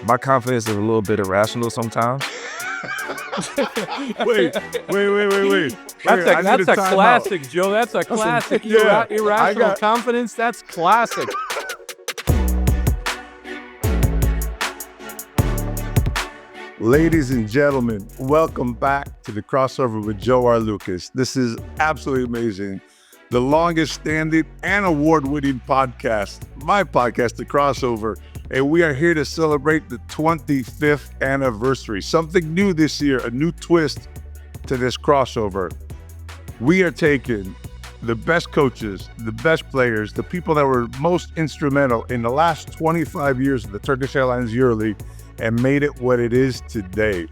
My confidence is a little bit irrational sometimes. Wait. That's a classic, Joe. That's a classic. Yeah, Irrational confidence. That's classic. Ladies and gentlemen, welcome back to the crossover with Joe Arlauckas. This is absolutely amazing. The longest standing and award-winning podcast, my podcast, The Crossover. And we are here to celebrate the 25th anniversary. Something new this year, a new twist to this crossover. We are taking the best coaches, the best players, the people that were most instrumental in the last 25 years of the Turkish Airlines EuroLeague and made it what it is today.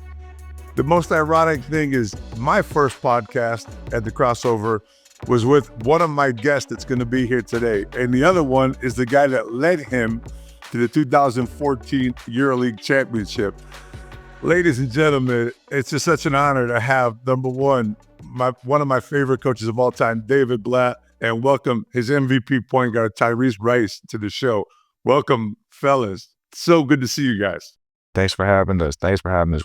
The most ironic thing is my first podcast at the crossover was with one of my guests that's going to be here today. And the other one is the guy that led him to the 2014 EuroLeague championship. Ladies and gentlemen, it's just such an honor to have, number one, one of my favorite coaches of all time, David Blatt, and welcome his MVP point guard, Tyrese Rice, to the show. Welcome, fellas. So good to see you guys. Thanks for having us.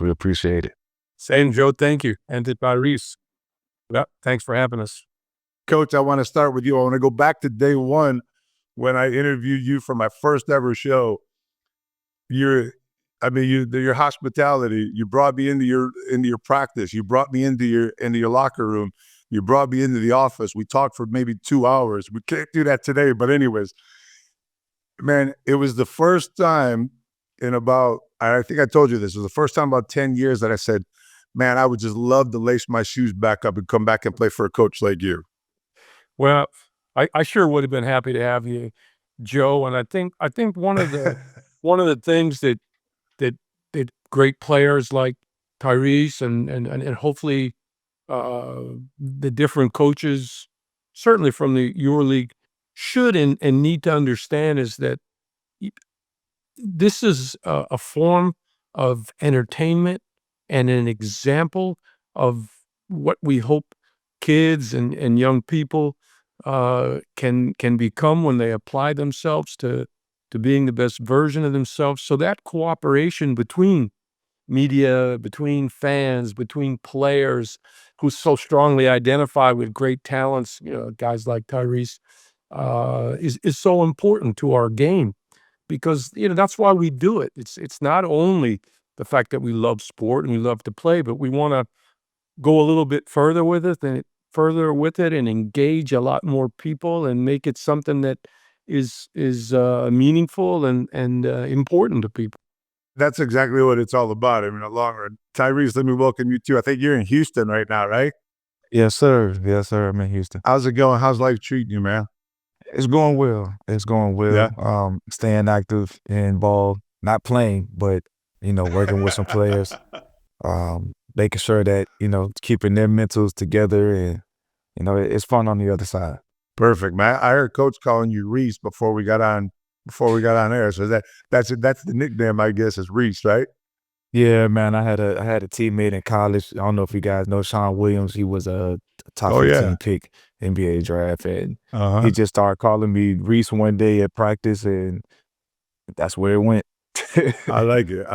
We appreciate it. Same, Joe. Thank you. And to Tyrese. Yep. Thanks for having us. Coach, I want to start with you. I want to go back to day one when I interviewed you for my first ever show. Your hospitality. You brought me into your practice. You brought me into your locker room. You brought me into the office. We talked for maybe 2 hours. We can't do that today, but anyways, man, it was the first time in about, I think I told you this, it was the first time in about 10 years that I said, man, I would just love to lace my shoes back up and come back and play for a coach like you. Well, I sure would have been happy to have you, Joe. And I think one of the things that great players like Tyrese and hopefully the different coaches, certainly from the EuroLeague, should and need to understand is that this is a form of entertainment and an example of what we hope kids and young people can become when they apply themselves to being the best version of themselves. So that cooperation between media, between fans, between players who so strongly identify with great talents, guys like Tyrese, is so important to our game. Because, that's why we do it. It's not only the fact that we love sport and we love to play, but we want to go a little bit further with it and engage a lot more people and make it something that is meaningful and important to people. That's exactly what it's all about. I mean, the long run. Tyrese, let me welcome you too. I think you're in Houston right now, right? Yes, sir. I'm in Houston. How's it going? How's life treating you, man? It's going well. Yeah. Staying active and involved, not playing, but, working with some players, making sure that, keeping their mentals together and, it's fun on the other side. Perfect, man. I heard Coach calling you Reese before we got on air. So that's the nickname, I guess, is Reese, right? Yeah, man. I had a teammate in college. I don't know if you guys know Sean Williams. He was a top 15 pick NBA draft, and he just started calling me Reese one day at practice, and that's where it went. I like it.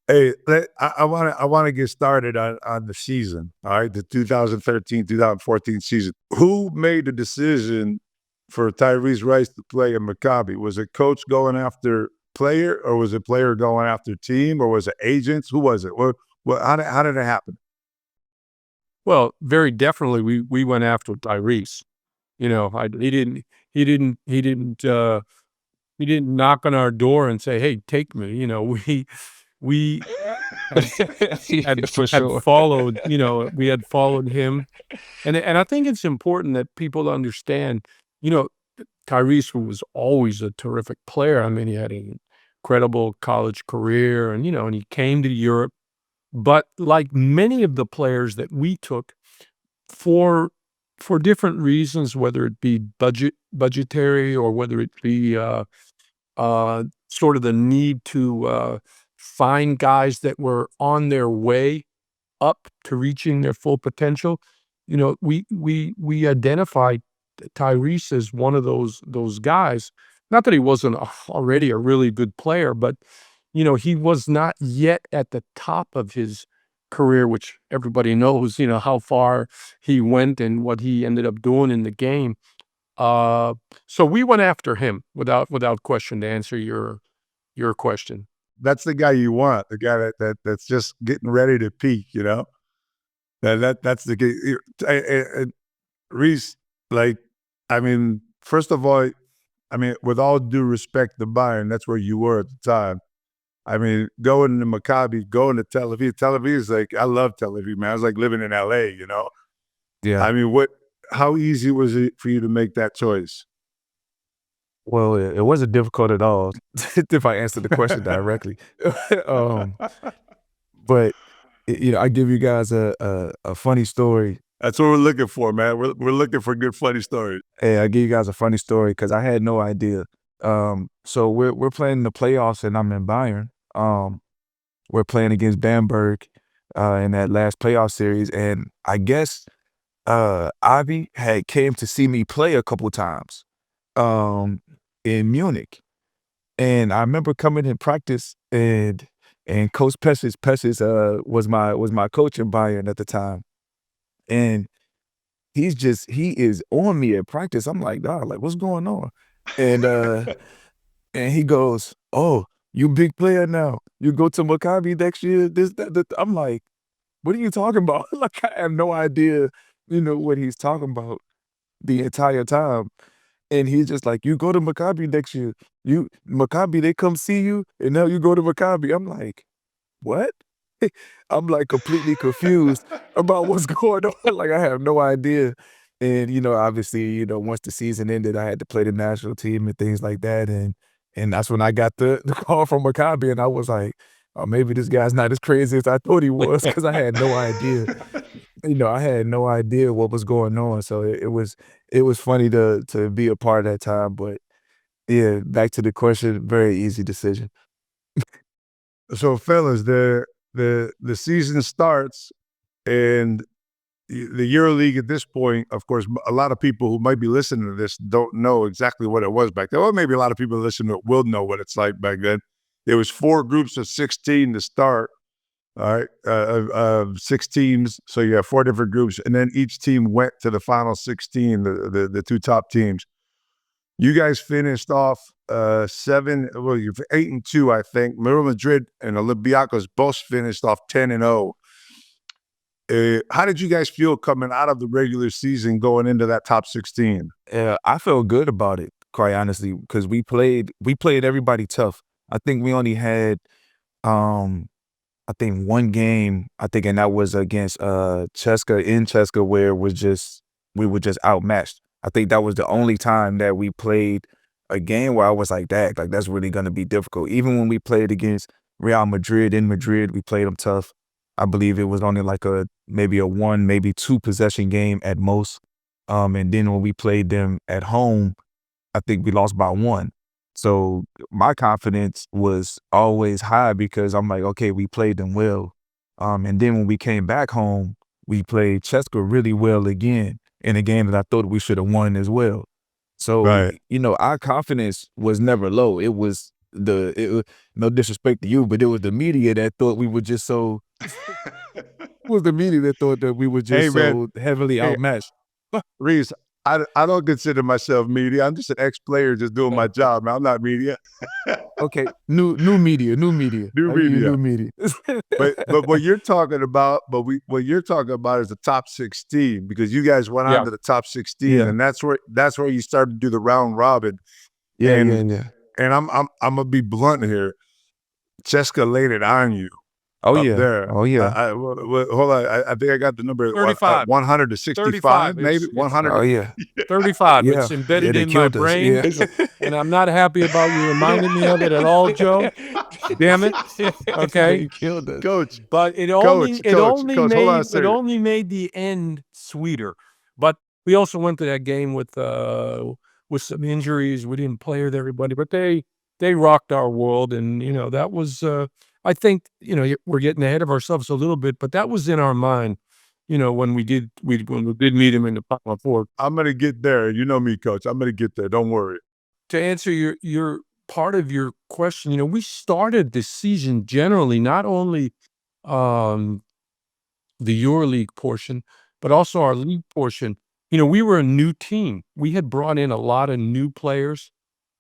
Hey, I want to get started on the season. All right, the 2013-2014 season. Who made the decision for Tyrese Rice to play in Maccabi? Was it coach going after player, or was it player going after team, or was it agents? Who was it? How did it happen? Well, very definitely we went after Tyrese. He didn't knock on our door and say, "Hey, take me." We had followed. We had followed him, and I think it's important that people understand. Tyrese was always a terrific player. I mean, he had an incredible college career, and he came to Europe. But like many of the players that we took, for different reasons, whether it be budgetary or whether it be sort of the need to find guys that were on their way up to reaching their full potential, we identified Tyrese as one of those guys not that he wasn't already a really good player, but, he was not yet at the top of his career, which everybody knows, how far he went and what he ended up doing in the game. So we went after him without question to answer your question. That's the guy you want, the guy that's just getting ready to peak, That's the guy. Reese, like, I mean, first of all, I mean, with all due respect to Bayern, that's where you were at the time. I mean, going to Maccabi, going to Tel Aviv. Tel Aviv is like, I love Tel Aviv, man. I was like living in LA, Yeah. I mean, how easy was it for you to make that choice? Well, it wasn't difficult at all, if I answer the question directly. But, I give you guys a funny story. That's what we're looking for, man. We're looking for good, funny stories. Hey, I give you guys a funny story because I had no idea. So we're playing the playoffs and I'm in Bayern. We're playing against Bamberg in that last playoff series, and I guess Avi had came to see me play a couple times in Munich, and I remember coming in practice and Coach Pessis was my coach in Bayern at the time, and he is on me at practice. I'm like, dog, like, what's going on? And and he goes, oh, you big player now. You go to Maccabi next year. This, that. I'm like, what are you talking about? Like, I have no idea, what he's talking about the entire time. And he's just like, you go to Maccabi next year. Maccabi, they come see you, and now you go to Maccabi. I'm like, what? I'm like completely confused about what's going on. Like, I have no idea. And, obviously, once the season ended, I had to play the national team and things like that. And that's when I got the call from Maccabi, and I was like, oh, maybe this guy's not as crazy as I thought he was, because I had no idea. I had no idea what was going on. So it was funny to be a part of that time. But yeah, back to the question, very easy decision. So, fellas, the season starts, and the EuroLeague at this point, of course, a lot of people who might be listening to this don't know exactly what it was back then. Well, maybe a lot of people listening to it will know what it's like back then. There was 4 groups of 16 to start, all right, of 6 teams. So you have 4 different groups, and then each team went to the final 16, the 2 top teams. You guys finished off 8-2, I think. Real Madrid and Olympiacos both finished off 10-0. How did you guys feel coming out of the regular season going into that top 16? I felt good about it, quite honestly, because we played everybody tough. I think we only had, I think, one game, and that was against CSKA in CSKA, where we were just outmatched. I think that was the only time that we played a game where I was like, that's really going to be difficult. Even when we played against Real Madrid in Madrid, we played them tough. I believe it was only like maybe a 1, maybe 2 possession game at most. And then when we played them at home, I think we lost by 1. So my confidence was always high because I'm like, okay, we played them well. And then when we came back home, we played CSKA really well again in a game that I thought we should have won as well. So, right. Our confidence was never low. It was no disrespect to you, but it was the media that thought we were just so it was the media that thought that we were just so heavily outmatched. Reese, I don't consider myself media. I'm just an ex-player just doing my job, man. I'm not media. Okay, new media. New media. but what you're talking about, what you're talking about is the top 16, because you guys went on to the top 16, and that's where you started to do the round robin. And I'm gonna be blunt here. CSKA laid it on you. There. Oh yeah. Hold on. I think I got the number 35. 100 to 65, maybe 100. Oh yeah. 35. Yeah. It's embedded in my brain, and I'm not happy about you reminding me of it at all, Joe. Damn it. Okay. Killed us. Coach. But it only made the end sweeter. But we also went to that game with some injuries. We didn't play with everybody, but they rocked our world, and that was I think, we're getting ahead of ourselves a little bit, but that was in our mind, when we did meet him in the Final Four. I'm going to get there. You know me, Coach. I'm going to get there. Don't worry. to answer your part of your question, we started the season generally not only the EuroLeague portion, but also our league portion. We were a new team. We had brought in a lot of new players.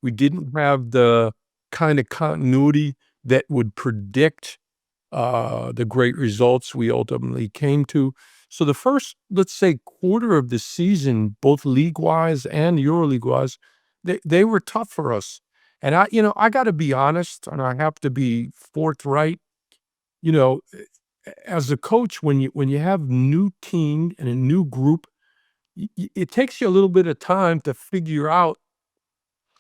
We didn't have the kind of continuity that would predict the great results we ultimately came to. So the first, let's say, quarter of the season, both league-wise and EuroLeague-wise, they were tough for us. And I got to be honest, and I have to be forthright. As a coach, when you have new team and a new group, it takes you a little bit of time to figure out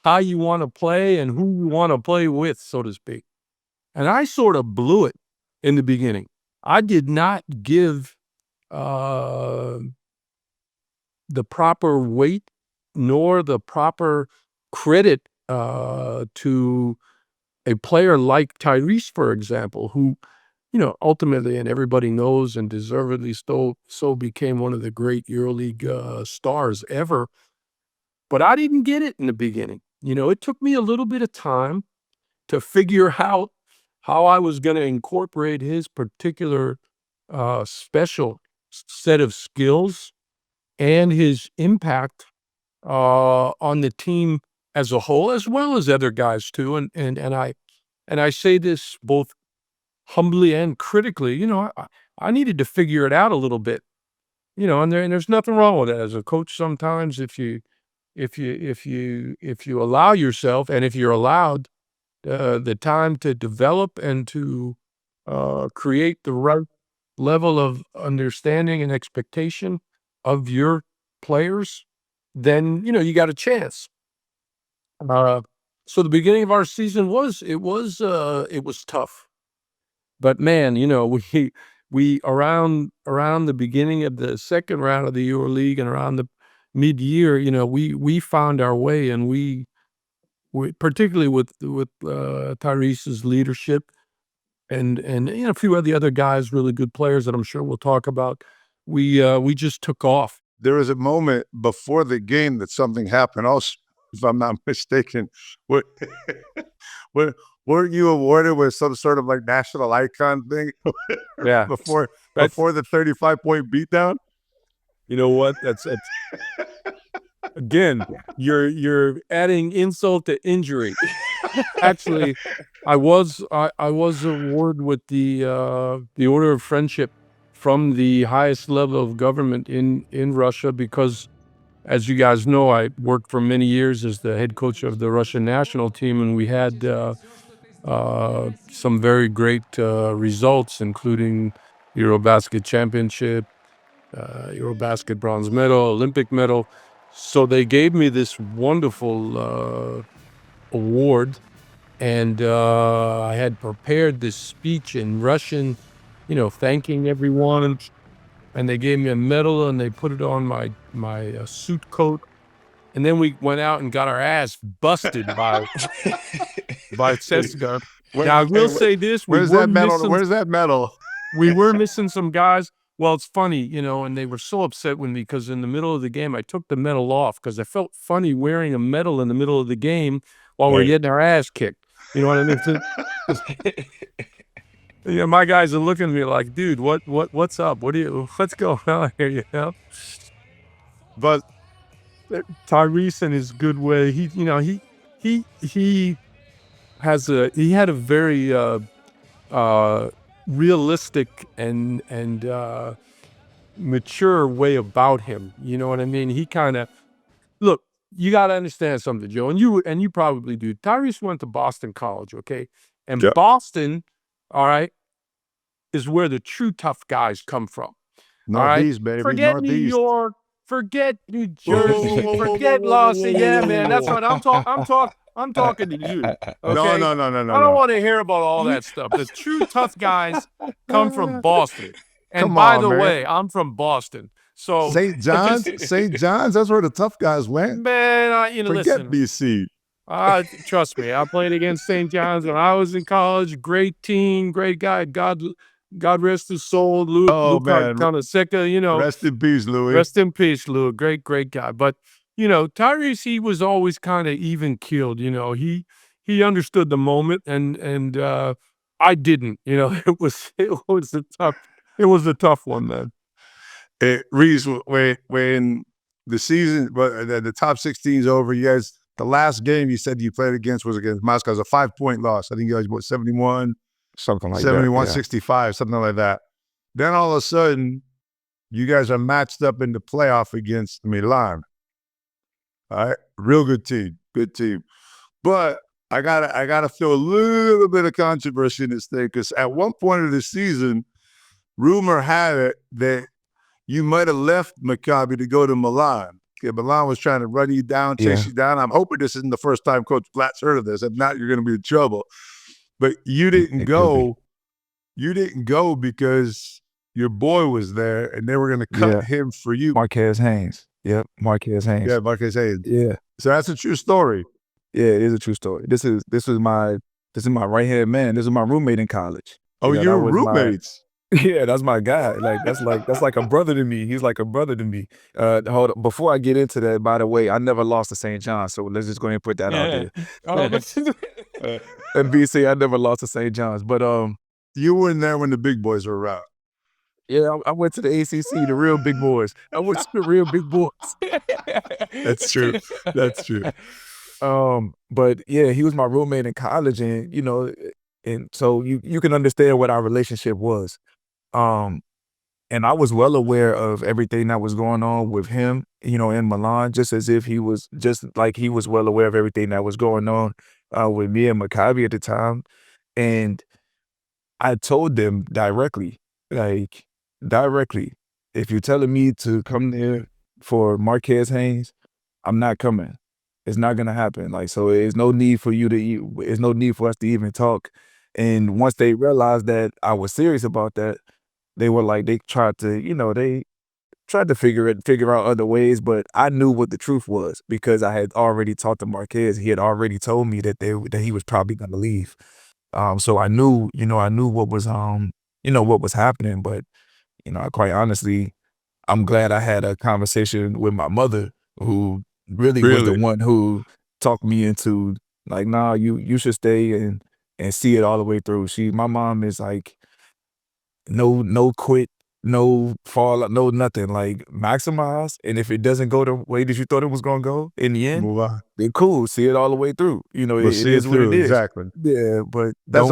how you want to play and who you want to play with, so to speak. And I sort of blew it in the beginning. I did not give the proper weight nor the proper credit to a player like Tyrese, for example, who, ultimately, and everybody knows and deservedly so became one of the great EuroLeague stars ever. But I didn't get it in the beginning. It took me a little bit of time to figure out how I was going to incorporate his particular special set of skills and his impact on the team as a whole, as well as other guys too. And I say this both humbly and critically. I needed to figure it out a little bit. And there's nothing wrong with that as a coach. Sometimes if you allow yourself, and if you're allowed the time to develop and to create the right level of understanding and expectation of your players, then you got a chance. So the beginning of our season was tough, but man, we around the beginning of the second round of the EuroLeague and around the mid-year, we found our way, and we particularly with Tyrese's leadership and a few of the other guys, really good players that I'm sure we'll talk about. We just took off. There was a moment before the game that something happened. Also, if I'm not mistaken, weren't you awarded with some sort of like national icon thing? Yeah. before the 35-point beatdown. You know what? That's again, you're adding insult to injury. Actually, I was awarded with the Order of Friendship from the highest level of government in Russia because, as you guys know, I worked for many years as the head coach of the Russian national team, and we had some very great results, including Eurobasket championship, Eurobasket bronze medal, Olympic medal. So they gave me this wonderful award, and I had prepared this speech in Russian, thanking everyone, and they gave me a medal and they put it on my suit coat, and then we went out and got our ass busted by CSKA. Now I will say this: where's that medal? Where's that medal? We were missing some guys. Well, it's funny, and they were so upset with me because in the middle of the game, I took the medal off because I felt funny wearing a medal in the middle of the game while we're getting our ass kicked. You know what I mean? My guys are looking at me like, dude, what's up? What's going on here? But Tyrese, in his good way, he had a very realistic and mature way about him. You know what I mean? He kind of look. You got to understand something, Joe, and you probably do. Tyrese went to Boston College, okay, and Boston, all right, is where the true tough guys come from. Northeast, baby. Forget Northeast. New York, forget New Jersey, forget Los Angeles. Yeah, man, that's what I'm talking. I'm talking to you. Okay? No. I don't want to hear about all that stuff. The true tough guys come from Boston. And Come by on, the man. way, I'm from Boston. So St. John's, that's where the tough guys went. Man, Forget listen. BC. Trust me, I played against St. John's when I was in college. Great team, great guy. God rest his soul. Luke man. Kanaseka, Rest in peace, Louis. Rest in peace, Lou. Great guy. But, Tyrese, he was always kind of even keeled. He understood the moment, and I didn't. It was a tough one, man. Reese, when the season, but the top 16 is over, you guys, the last game you said you played against was against Moscow. It was a 5-point loss. I think you guys won 71, something like 71, that, yeah. 65, something like that. Then all of a sudden, you guys are matched up in the playoff against Milan. All right, real good team. But I gotta throw a little bit of controversy in this thing, because at one point of the season, rumor had it that you might have left Maccabi to go to Milan. Okay, Milan was trying to run you down, chase you down. I'm hoping this isn't the first time Coach Blatt's heard of this. If not, you're going to be in trouble. But you didn't go. You didn't go because your boy was there, and they were going to cut him for you. Marquez Haynes. Yep, Marquez Haynes. Yeah, Marquez Haynes. Yeah. So that's a true story. Yeah, it is a true story. This is my right hand man. This is my roommate in college. Oh, you're roommates. Yeah, that's my guy. That's like a brother to me. He's like a brother to me. Hold on. Before I get into that, by the way, I never lost to St. John, so let's just go ahead and put that out there. And BC, I never lost to St. John's, but you weren't there when the big boys were around. Yeah, I went to the ACC, the real big boys. I went to the real big boys. That's true. That's true. But yeah, he was my roommate in college, and and so you can understand what our relationship was. And I was well aware of everything that was going on with him, in Milan, just as if he was well aware of everything that was going on with me and Maccabi at the time. And I told them directly, if you're telling me to come there for Marquez Haynes, I'm not coming. It's not gonna happen. So there's no need for there's no need for us to even talk. And once they realized that I was serious about that, they tried to figure out other ways, but I knew what the truth was because I had already talked to Marquez. He had already told me that he was probably gonna leave. So I knew what was what was happening, but quite honestly, I'm glad I had a conversation with my mother, who really was the one who talked me into nah, you should stay and see it all the way through. My mom is no quit, no fall, no nothing. Maximize, and if it doesn't go the way that you thought it was gonna go, in the end, move on. Then cool, see it all the way through. It is what it is. Exactly. Yeah, but that's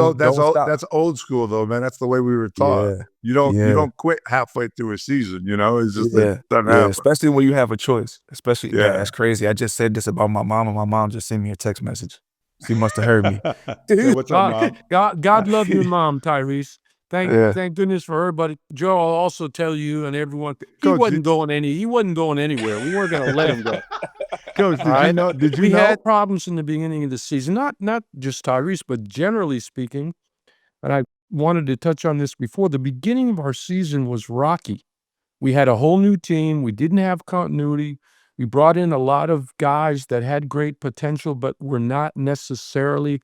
old school though, man. That's the way we were taught. Yeah. You don't quit halfway through a season. It's just that doesn't happen. Especially when you have a choice. Especially that's crazy. I just said this about my mom, and my mom just sent me a text message. She must have heard me. Hey, what's up, Mom? God love your mom, Tyrese. Thank goodness for her. But Joe, I'll also tell you and everyone, he wasn't going anywhere. We weren't going to let him go. Coach, did you know? We had problems in the beginning of the season, not just Tyrese, but generally speaking. And I wanted to touch on this before. The beginning of our season was rocky. We had a whole new team. We didn't have continuity. We brought in a lot of guys that had great potential, but were not necessarily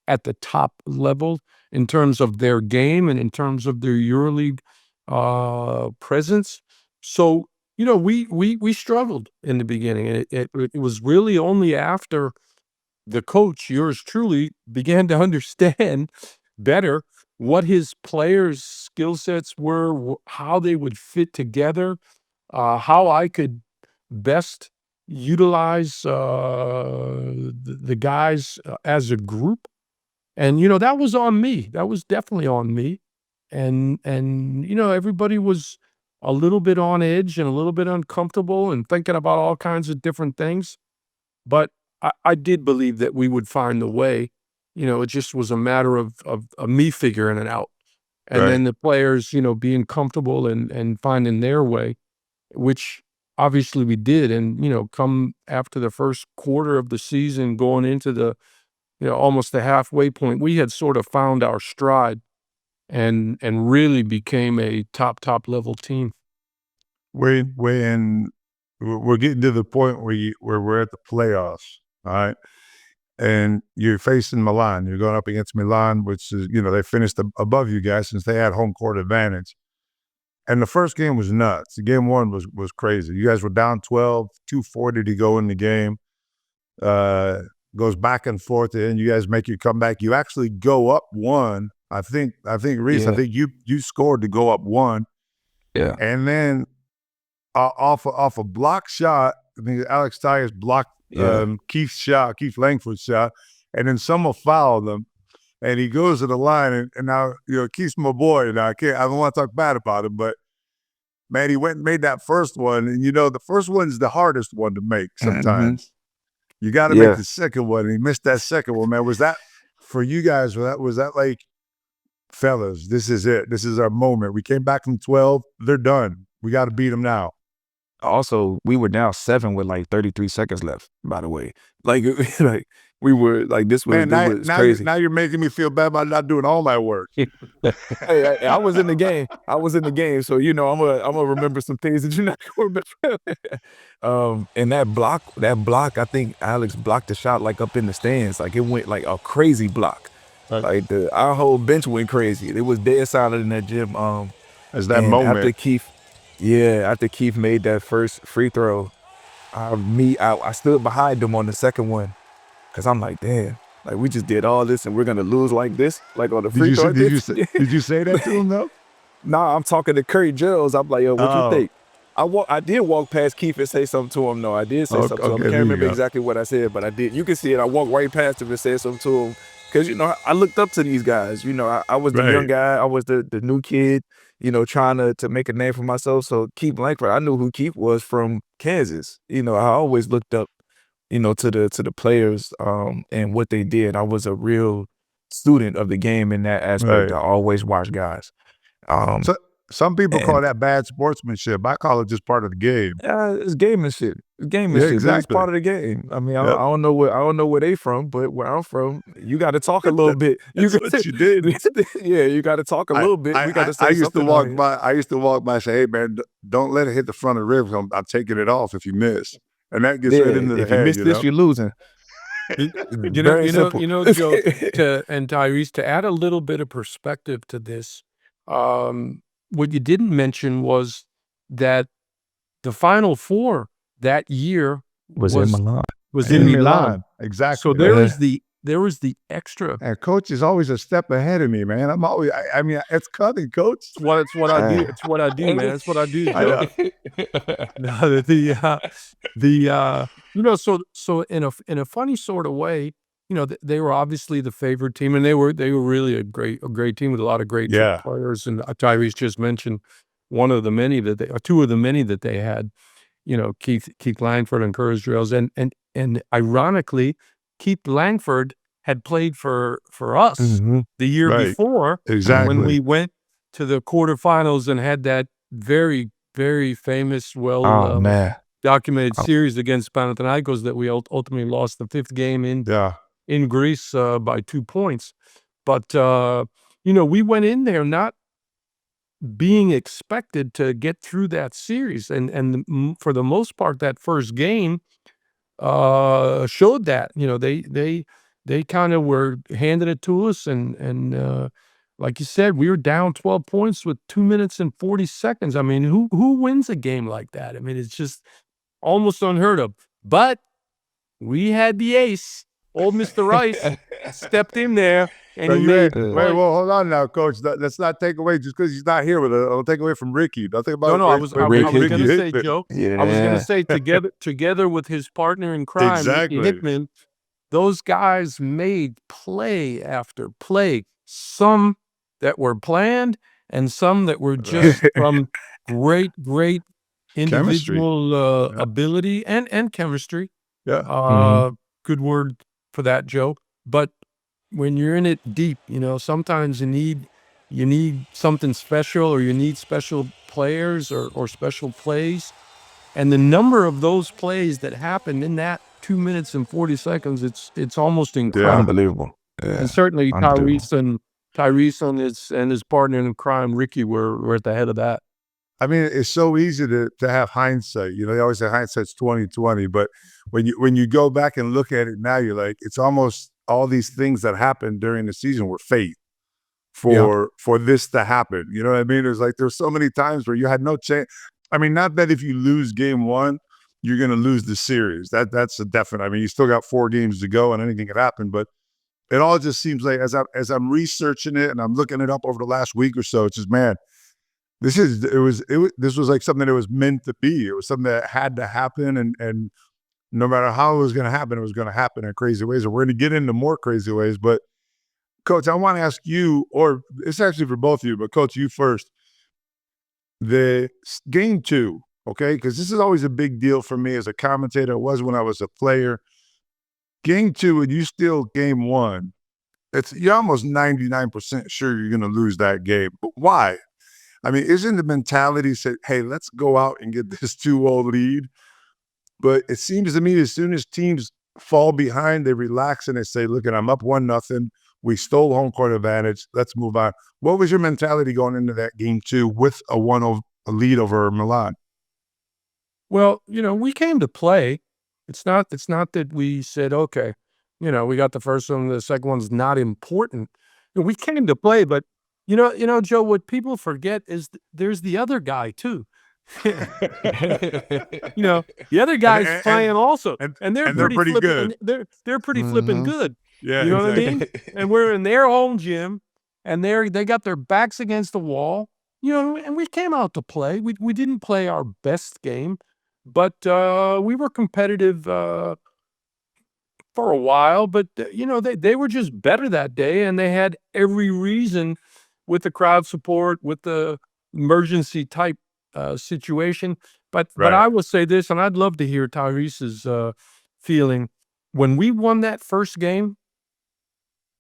at the top level in terms of their game and in terms of their EuroLeague presence. So, we struggled in the beginning. And it was really only after the coach, yours truly, began to understand better what his players' skill sets were, how they would fit together, how I could best utilize the guys as a group. And, that was on me. That was definitely on me. And everybody was a little bit on edge and a little bit uncomfortable and thinking about all kinds of different things. But I did believe that we would find the way. It just was a matter of me figuring it out. And then the players, being comfortable and finding their way, which obviously we did. And, come after the first quarter of the season, going into the, almost the halfway point, we had sort of found our stride and really became a top level team. When we're getting to the point where we're at the playoffs, all right, and you're facing Milan, you're going up against Milan, which is, they finished above you guys since they had home court advantage. And the first game was nuts. Game one was crazy. You guys were down 12, 2:40 to go in the game. Goes back and forth, and you guys make your comeback. You actually go up one. I think Reese, Yeah. I think you scored to go up one. Yeah. And then off a block shot, I think Alex Tyus blocked Keith Langford's shot, and then someone fouled him, and he goes to the line, and now Keith's my boy. Now I don't want to talk bad about him, but man, he went and made that first one, and the first one's the hardest one to make sometimes. Mm-hmm. You got to make the second one, and he missed that second one, man. Was that for you guys? Was that like, fellas, this is it. This is our moment. We came back from 12. They're done. We got to beat them now. Also, we were down 7 with like 33 seconds left, by the way. Like we were like, this was, man, was crazy. Now you're making me feel bad about not doing all my work. Hey, I was in the game. So, I'm gonna remember some things that you're not gonna remember. And that block, I think Alex blocked the shot like up in the stands. Like it went like a crazy block. Right. Like our whole bench went crazy. It was dead silent in that gym. As that moment. After Keith made that first free throw, I stood behind him on the second one. Cause I'm like, damn, like we just did all this and we're gonna lose like this, like on the free throw. Did you say that to him though? Nah, I'm talking to Curry Jones. I'm like, yo, what you think? I did walk past Keith and say something to him. No, I did say something to him. I can't remember exactly what I said, but I did. You can see it. I walked right past him and said something to him. Cause I looked up to these guys. I was the young guy. I was the new kid. Trying to make a name for myself. So Keith Langford, I knew who Keith was from Kansas. I always looked up to the players and what they did. I was a real student of the game in that aspect. I always watch guys. So some people call that bad sportsmanship. I call it just part of the game. It's gamemanship. Exactly. It's part of the game. I mean, I don't know where they from, but where I'm from, you got to talk a little bit. That's what you did. Yeah, you got to talk a little bit. We got to say I used to walk by. I used to walk by and say, "Hey, man, don't let it hit the front of the ribs. I'm taking it off if you miss." And that gets right into the head. If you miss this, you're losing. Joe, and Tyrese, to add a little bit of perspective to this, what you didn't mention was that the Final Four that year was in Milan. Was in Milan. Exactly. So there was the extra. And coach is always a step ahead of me, man. I'm always. I mean, it's coming, coach. It's what I do. It's what I do, man. It's what I do. So in a funny sort of way, they were obviously the favorite team, and they were really a great team with a lot of great players. And Tyrese just mentioned two of the many that they had. Keith Langford and Curtis Drills, and ironically, Keith Langford had played for us the year before, when we went to the quarterfinals and had that very, very famous, documented series against Panathinaikos that we ultimately lost the 5th game in Greece by 2 points. But we went in there not being expected to get through that series, and for the most part, that first game showed that. They kind of were handing it to us, and like you said, we were down 12 points with 2 minutes and 40 seconds. I mean, who wins a game like that? I mean, it's just almost unheard of. But we had the ace, old Mr. Rice, stepped in there. And wait, hold on now, coach. Let's not take away just because he's not here with us. I'll take away from Ricky. Don't think about I was going to say, Joe. Yeah. I was going to say together with his partner in crime, Ricky Hickman, those guys made play after play. Some that were planned, and some that were just from great individual ability and chemistry. Yeah. Good word for that, Joe. But when you're in it deep, sometimes you need something special, or you need special players or special plays. And the number of those plays that happened in that 2 minutes and 40 seconds, it's almost incredible. Yeah, unbelievable. Yeah, and certainly Tyrese and his partner in crime, Ricky, were at the head of that. I mean, it's so easy to have hindsight. They always say hindsight's 20/20, but when you go back and look at it now, you're like, it's almost all these things that happened during the season were fate. for this to happen. You know what I mean? It's like there's so many times where you had no chance. I mean, not that if you lose game one, you're going to lose the series. That's a definite. I mean, you still got 4 games to go and anything could happen, but it all just seems like as I'm researching it and I'm looking it up over the last week or so, it's just, man, this was like something that was meant to be. It was something that had to happen, and no matter how it was going to happen, it was going to happen in crazy ways. And we're going to get into more crazy ways. But Coach, I want to ask you, or it's actually for both of you, but Coach, you first. The game 2, okay, because this is always a big deal for me as a commentator. It was when I was a player. Game 2, and you steal game 1. You're almost 99% sure you're going to lose that game. But why? I mean, isn't the mentality said, hey, let's go out and get this 2-0 lead? But it seems to me as soon as teams fall behind, they relax and they say, look, I'm up 1-0. We stole home court advantage. Let's move on. What was your mentality going into that game 2 with a lead over Milan? Well, we came to play. It's not that we said, okay, we got the first one, the second one's not important. We came to play, but Joe, what people forget is there's the other guy too. The other guy's playing also, and they're pretty good. They're pretty flipping good. Yeah, you know what I mean? And we're in their home gym, and they got their backs against the wall. And we came out to play. We didn't play our best game, but we were competitive for a while. But they were just better that day, and they had every reason with the crowd support, with the emergency type situation. But I will say this, and I'd love to hear Tyrese's feeling. When we won that first game,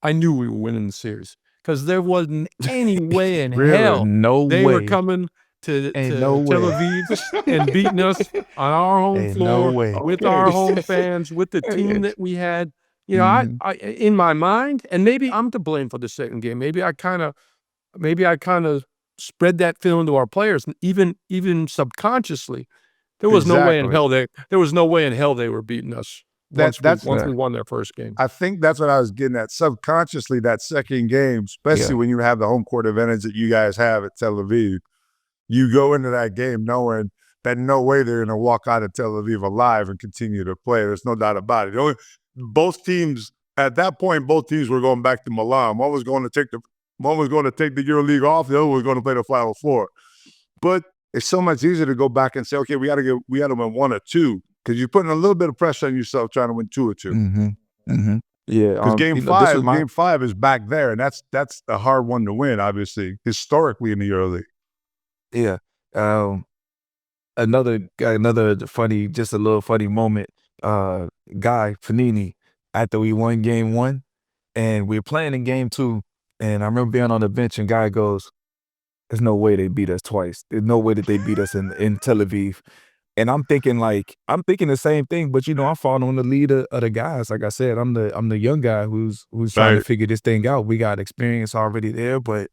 I knew we were winning the series because there wasn't any way in hell they were coming to Tel Aviv and beating us on our home floor with our home fans, with the team that we had. I in my mind, and maybe I'm to blame for the second game. Maybe I kind of spread that feeling to our players, even subconsciously. There was no way in hell they were beating us. Once we won their first game. I think that's what I was getting at. Subconsciously, that second game, especially when you have the home court advantage that you guys have at Tel Aviv, you go into that game knowing that no way they're going to walk out of Tel Aviv alive and continue to play. There's no doubt about it. Both teams, at that point, both teams were going back to Milan. One was going to take the EuroLeague off. The other was going to play the Final Four. But it's so much easier to go back and say, okay, we got to win 1 or 2. Because you're putting a little bit of pressure on yourself trying to win 2 or 2. Yeah, because game 5 is back there, and that's a hard one to win, obviously, historically in the EuroLeague. Yeah, another funny, just a little funny moment. Guy Panini, after we won game 1, and we were playing in game 2, and I remember being on the bench, and Guy goes, "There's no way they beat us twice. There's no way that they beat us in Tel Aviv." And I'm thinking the same thing, but I'm following the lead of the guys. Like I said, I'm the young guy who's trying to figure this thing out. We got experience already there, but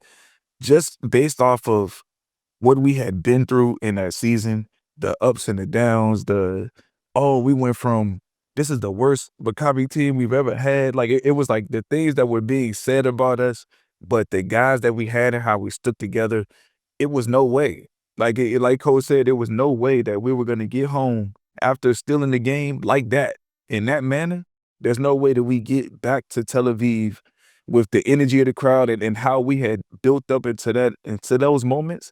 just based off of what we had been through in that season, the ups and the downs, we went from this is the worst Maccabi team we've ever had. Like it was like the things that were being said about us, but the guys that we had and how we stuck together, it was no way. Like Coach said, there was no way that we were going to get home after stealing the game like that, in that manner. There's no way that we get back to Tel Aviv with the energy of the crowd and how we had built up into those moments.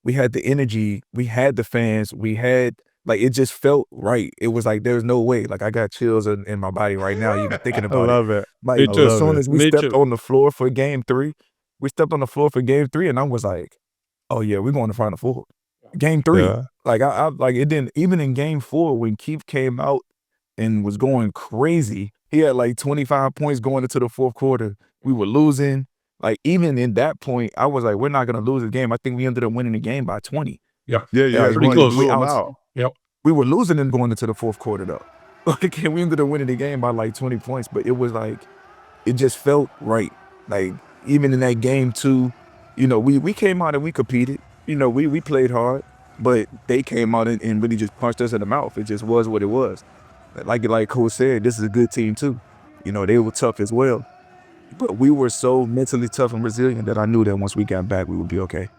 We had the energy, we had the fans, we had, it just felt right. It was like, there's no way. Like, I got chills in my body right now, even thinking about it. I love it. Like, as soon as we stepped on the floor for game 3, and I was like, oh yeah, we're going to Final Four. Game 3. Yeah. Like it didn't, even in game 4 when Keith came out and was going crazy, he had like 25 points going into the fourth quarter. We were losing. Like even in that point, I was like, we're not gonna lose the game. I think we ended up winning the game by 20. Yeah. Pretty close. We were losing and going into the fourth quarter though. Like we ended up winning the game by like 20 points. But it was like, it just felt right. Like even in that game 2, we came out and we competed. We played hard, but they came out and really just punched us in the mouth. It just was what it was. Like Coach said, this is a good team too. They were tough as well. But we were so mentally tough and resilient that I knew that once we got back, we would be okay.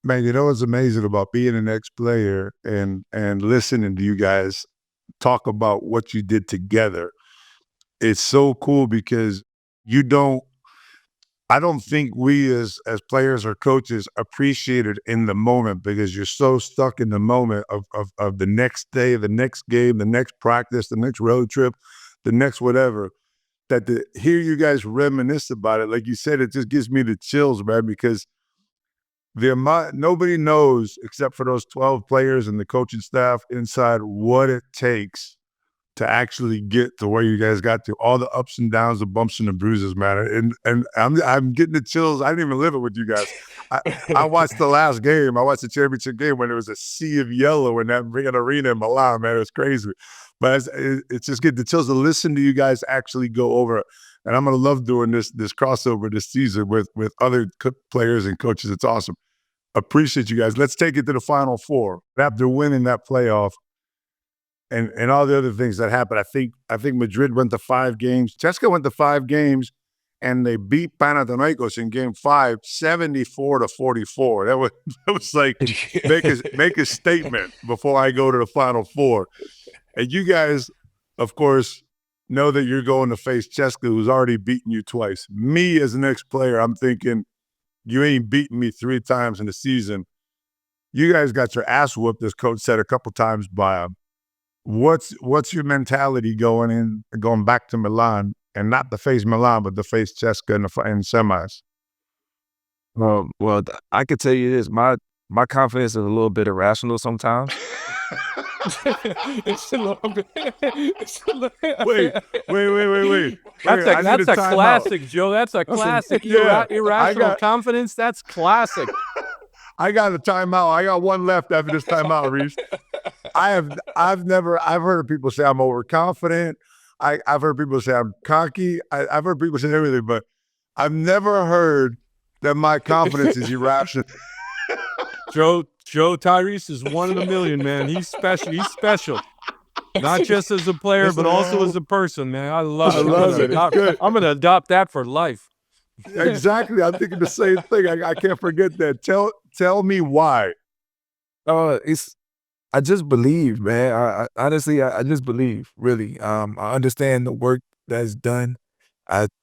Man, you know what's amazing about being an ex-player and listening to you guys talk about what you did together? It's so cool because you don't I don't think we as players or coaches appreciate it in the moment because you're so stuck in the moment of the next day, the next game, the next practice, the next road trip, the next whatever. That to hear you guys reminisce about it, like you said, it just gives me the chills, man, because the amount nobody knows except for those 12 players and the coaching staff inside what it takes to actually get to where you guys got to, all the ups and downs, the bumps and the bruises, man. And I'm getting the chills. I didn't even live it with you guys. I watched the last game. I watched the championship game when there was a sea of yellow in that arena in Milan, man. It was crazy. But it's just getting the chills to listen to you guys actually go over it. And I'm gonna love doing this crossover this season with other players and coaches. It's awesome. Appreciate you guys. Let's take it to the Final Four. After winning that playoff, and all the other things that happened. I think Madrid went to 5 games. CSKA went to 5 games, and they beat Panathinaikos in game 5, 74-44. That was like make a statement before I go to the Final Four. And you guys, of course, know that you're going to face CSKA, who's already beaten you twice. Me as an ex-player, I'm thinking, you ain't beaten me 3 times in the season. You guys got your ass whooped, as coach said a couple times by him. What's your mentality going back to Milan, and not to face Milan, but to face CSKA in semis? Well, I could tell you this: my confidence is a little bit irrational sometimes. It's a little bit. Wait. That's a classic, Joe. That's a classic. Irrational confidence. That's classic. I got a timeout. I got one left after this timeout, Reese. I've heard people say I'm overconfident. I've heard people say I'm cocky. I've heard people say everything, but I've never heard that my confidence is irrational. Joe Tyrese is one in a million, man. He's special. He's special. Not just as a player, but also as a person, man. I love it. I'm going to adopt that for life. Exactly. I'm thinking the same thing. I can't forget that. Tell me why. I just believe, man. I honestly just believe, really. I understand the work that's done,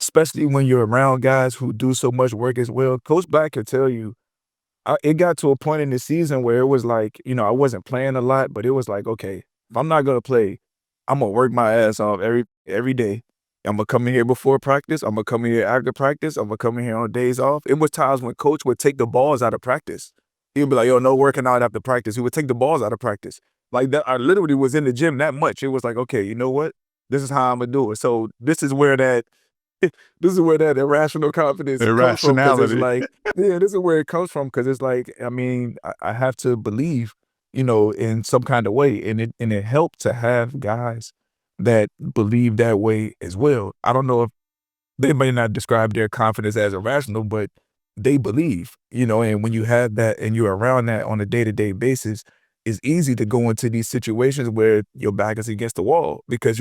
especially when you're around guys who do so much work as well. Coach Blatt could tell you, it got to a point in the season where it was like, I wasn't playing a lot, but it was like, okay, if I'm not going to play, I'm going to work my ass off every day. I'm going to come in here before practice. I'm going to come in here after practice. I'm going to come in here on days off. It was times when coach would take the balls out of practice. He'd be like, yo, no working out after practice. He would take the balls out of practice. Like that, I literally was in the gym that much. It was like, okay, you know what? This is how I'm going to do it. So this is where that irrational confidence comes from. It's like, yeah, this is where it comes from. Because it's like, I mean, I have to believe, in some kind of way. And it helped to have guys that believe that way as well. I don't know if they may not describe their confidence as irrational, but they believe, and when you have that and you're around that on a day-to-day basis, it's easy to go into these situations where your back is against the wall because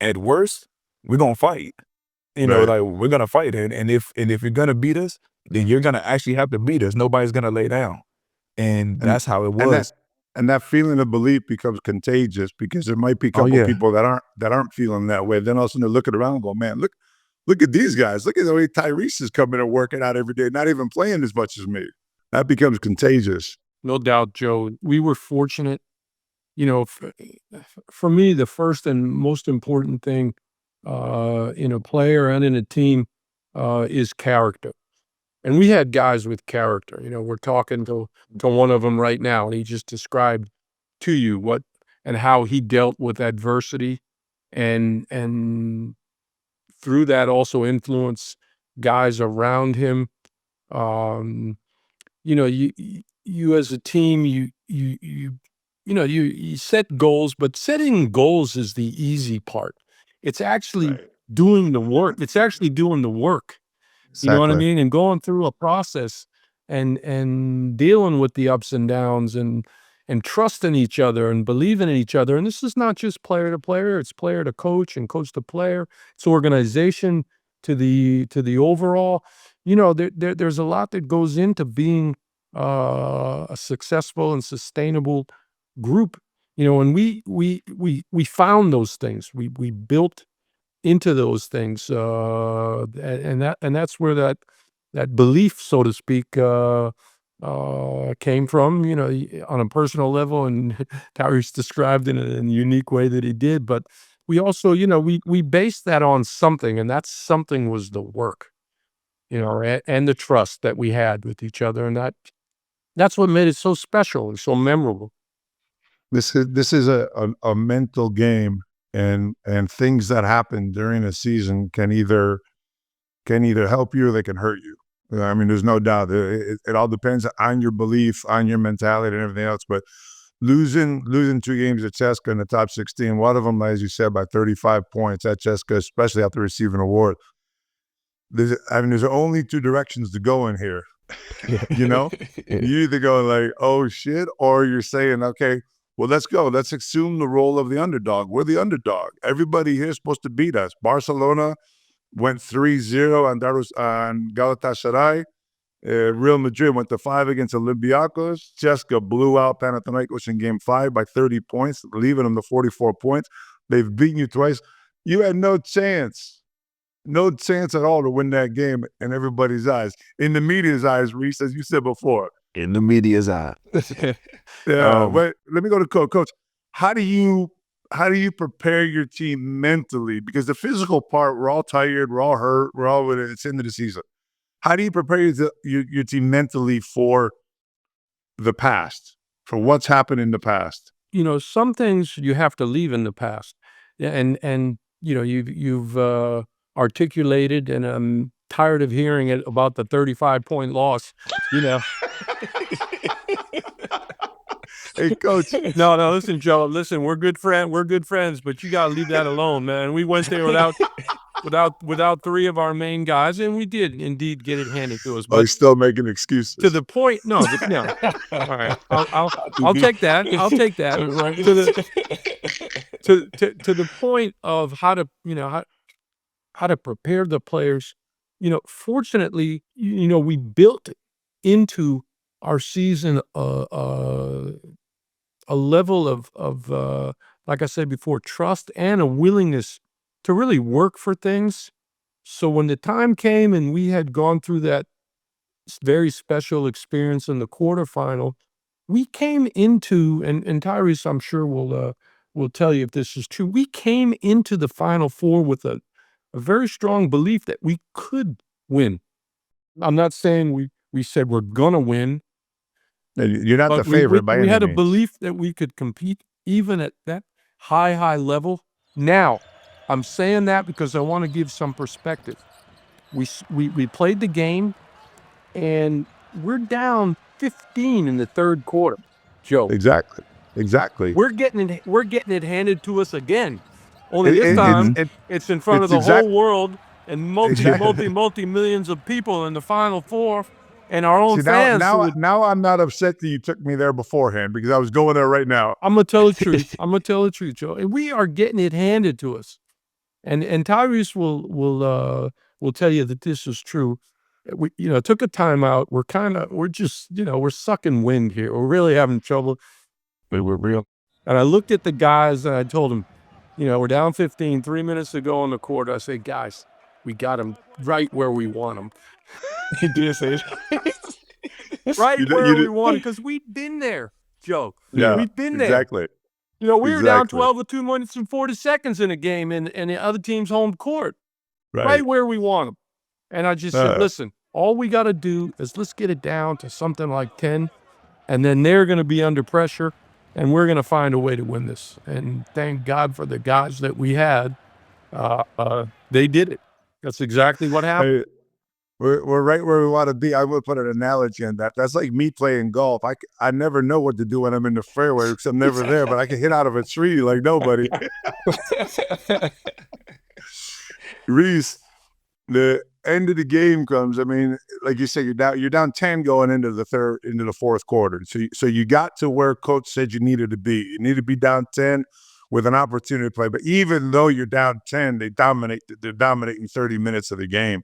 at worst, we're going to fight. Right. Like we're going to fight. And if you're going to beat us, then you're going to actually have to beat us. Nobody's going to lay down. And that's how it was. And that feeling of belief becomes contagious because there might be a couple people that aren't feeling that way. Then all of a sudden they're looking around and go, man, look at these guys. Look at the way Tyrese is coming and working out every day, not even playing as much as me. That becomes contagious. No doubt, Joe. We were fortunate. For me, the first and most important thing in a player and in a team is character. And we had guys with character. We're talking to one of them right now, and he just described to you what and how he dealt with adversity and through that also influence guys around him. You as a team, you set goals, but setting goals is the easy part. It's actually doing the work. It's actually doing the work. Exactly. You know what I mean? And going through a process and dealing with the ups and downs and trusting each other and believing in each other. And this is not just player to player, it's player to coach and coach to player. It's organization to the overall. There's a lot that goes into being a successful and sustainable group. And we found those things. We built into those things, and that's where that belief, so to speak, came from. On a personal level, and Tyrese described it in a unique way that he did. But we also, we based that on something, and that something was the work, and the trust that we had with each other, and that's what made it so special and so memorable. This is a mental game, and things that happen during a season can either help you or they can hurt you. I mean, there's no doubt. It all depends on your belief, on your mentality, and everything else. But losing 2 games at CSKA in the top 16, one of them, as you said, by 35 points at CSKA, especially after receiving an award. There's only 2 directions to go in here. You either go like, oh shit, or you're saying, okay, well, let's go. Let's assume the role of the underdog. We're the underdog. Everybody here is supposed to beat us. Barcelona went 3-0 on Galatasaray. Real Madrid went to 5 against Olympiacos. CSKA blew out Panathinaikos in Game 5 by 30 points, leaving them to 44 points. They've beaten you twice. You had no chance at all to win that game in everybody's eyes. In the media's eyes, Reese, as you said before. In the media's eye. Yeah, but let me go to Coach. Coach, how do you prepare your team mentally? Because the physical part, we're all tired, we're all hurt, it's into the season. How do you prepare your team mentally for the past, for what's happened in the past? Some things you have to leave in the past, and you've articulated, and I'm tired of hearing it about the 35-point loss. Hey, Coach. No, listen, Joe. Listen, we're good friends, but you gotta leave that alone, man. We went there without 3 of our main guys, and we did indeed get it handed to us. But still making excuses. To the point, no. All right, I'll take that. I'll take that. To the point of how to prepare the players. Fortunately, we built into our season a level of like I said before, trust and a willingness to really work for things. So when the time came and we had gone through that very special experience in the quarterfinal, we came into, and Tyrese, I'm sure will tell you if this is true, we came into the Final Four with a very strong belief that we could win. I'm not saying we said we're gonna win. You're not the favorite by any means. We had a belief that we could compete even at that high level. Now, I'm saying that because I want to give some perspective. We played the game, and we're down 15 in the third quarter, Joe. Exactly. We're getting it handed to us again. Only this time, it's in front of the whole world and multi millions of people in the Final Four. And our own fans. Now I'm not upset that you took me there beforehand, because I was going there right now. I'm gonna tell the truth. Joe. And we are getting it handed to us. And Tyrese will tell you that this is true. We took a timeout. We're just we're sucking wind here. We're really having trouble. But we're real. And I looked at the guys and I told them, we're down 15, 3 minutes to go on the court. I say, guys, we got them right where we want them. He did say it. Right where we want it, because we've been there, Joe. Yeah, we've been there. Exactly. We were down 12 with 2 minutes and 40 seconds in a game in the other team's home court. Right where we want them. And I just said, listen, all we got to do is let's get it down to something like 10, and then they're going to be under pressure, and we're going to find a way to win this. And thank God for the guys that we had. They did it. That's exactly what happened. We're right where we want to be. I would put an analogy in that. That's like me playing golf. I never know what to do when I'm in the fairway, because I'm never there, but I can hit out of a tree like nobody. Reese, the end of the game comes. I mean, like you said, you're down 10 going into the fourth quarter. So you got to where coach said you needed to be. You need to be down 10 with an opportunity to play. But even though you're down 10, they're dominating 30 minutes of the game.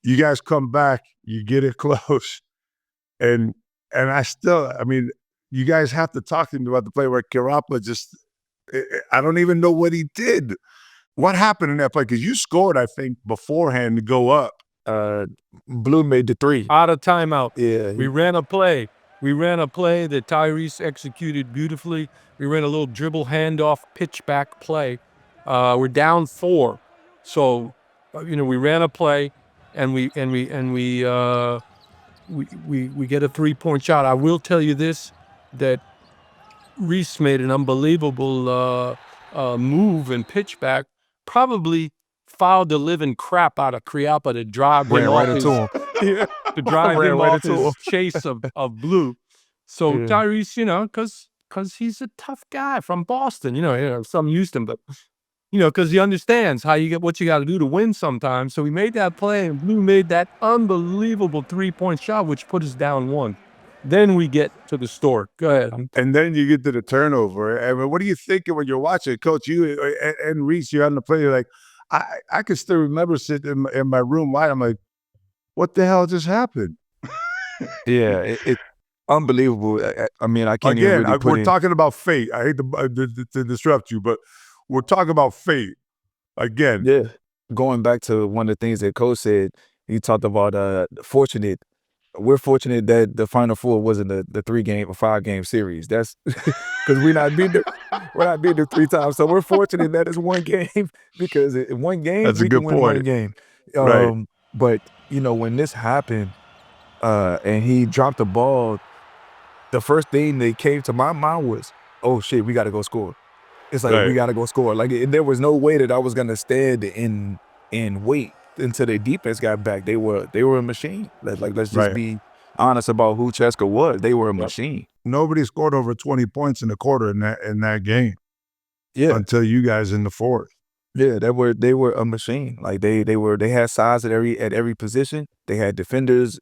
You guys come back, you get it close. And I mean, you guys have to talk to me about the play where Kirapa I don't even know what he did. What happened in that play? Because you scored, I think, beforehand to go up. Blue made the 3. Out of timeout. Yeah. We ran a play. We ran a play that Tyrese executed beautifully. We ran a little dribble handoff pitch back play. We're down 4. So, we ran a play and we get a 3-point shot. I will tell you this, that Reese made an unbelievable move and pitch back, probably fouled the living crap out of Kriapa to drive him off his chase of Blue. So Tyrese, because he's a tough guy from Boston, some Houston, but because he understands what you got to do to win sometimes. So he made that play, and Blue made that unbelievable 3-point shot, which put us down 1. Then we get to the store. Go ahead. And then you get to the turnover. I mean, what are you thinking when you're watching, Coach? You and Reese, you're on the play. You're like, I can still remember sitting in my room. I'm like, what the hell just happened? Yeah, it's unbelievable. I mean, I can't even really we're talking about fate. I hate to disrupt you, but we're talking about fate again. Yeah, going back to one of the things that Coach said, he talked about fortunate. We're fortunate that the Final Four wasn't the 3-game or 5-game series. That's because we're not beating them 3 times. So we're fortunate that it's 1 game, because in 1 game that's we a good can win point. 1 game. Right. But when this happened, and he dropped the ball, the first thing that came to my mind was, oh shit, we got to go score. It's like, we got to go score. Like, there was no way that I was gonna stand and wait until the defense got back. They were a machine. Let's just be honest about who Cheska was. They were a machine. Nobody scored over 20 points in the quarter in that game. Yeah, until you guys in the 4th. Yeah, they were a machine. Like they had size at every position. They had defenders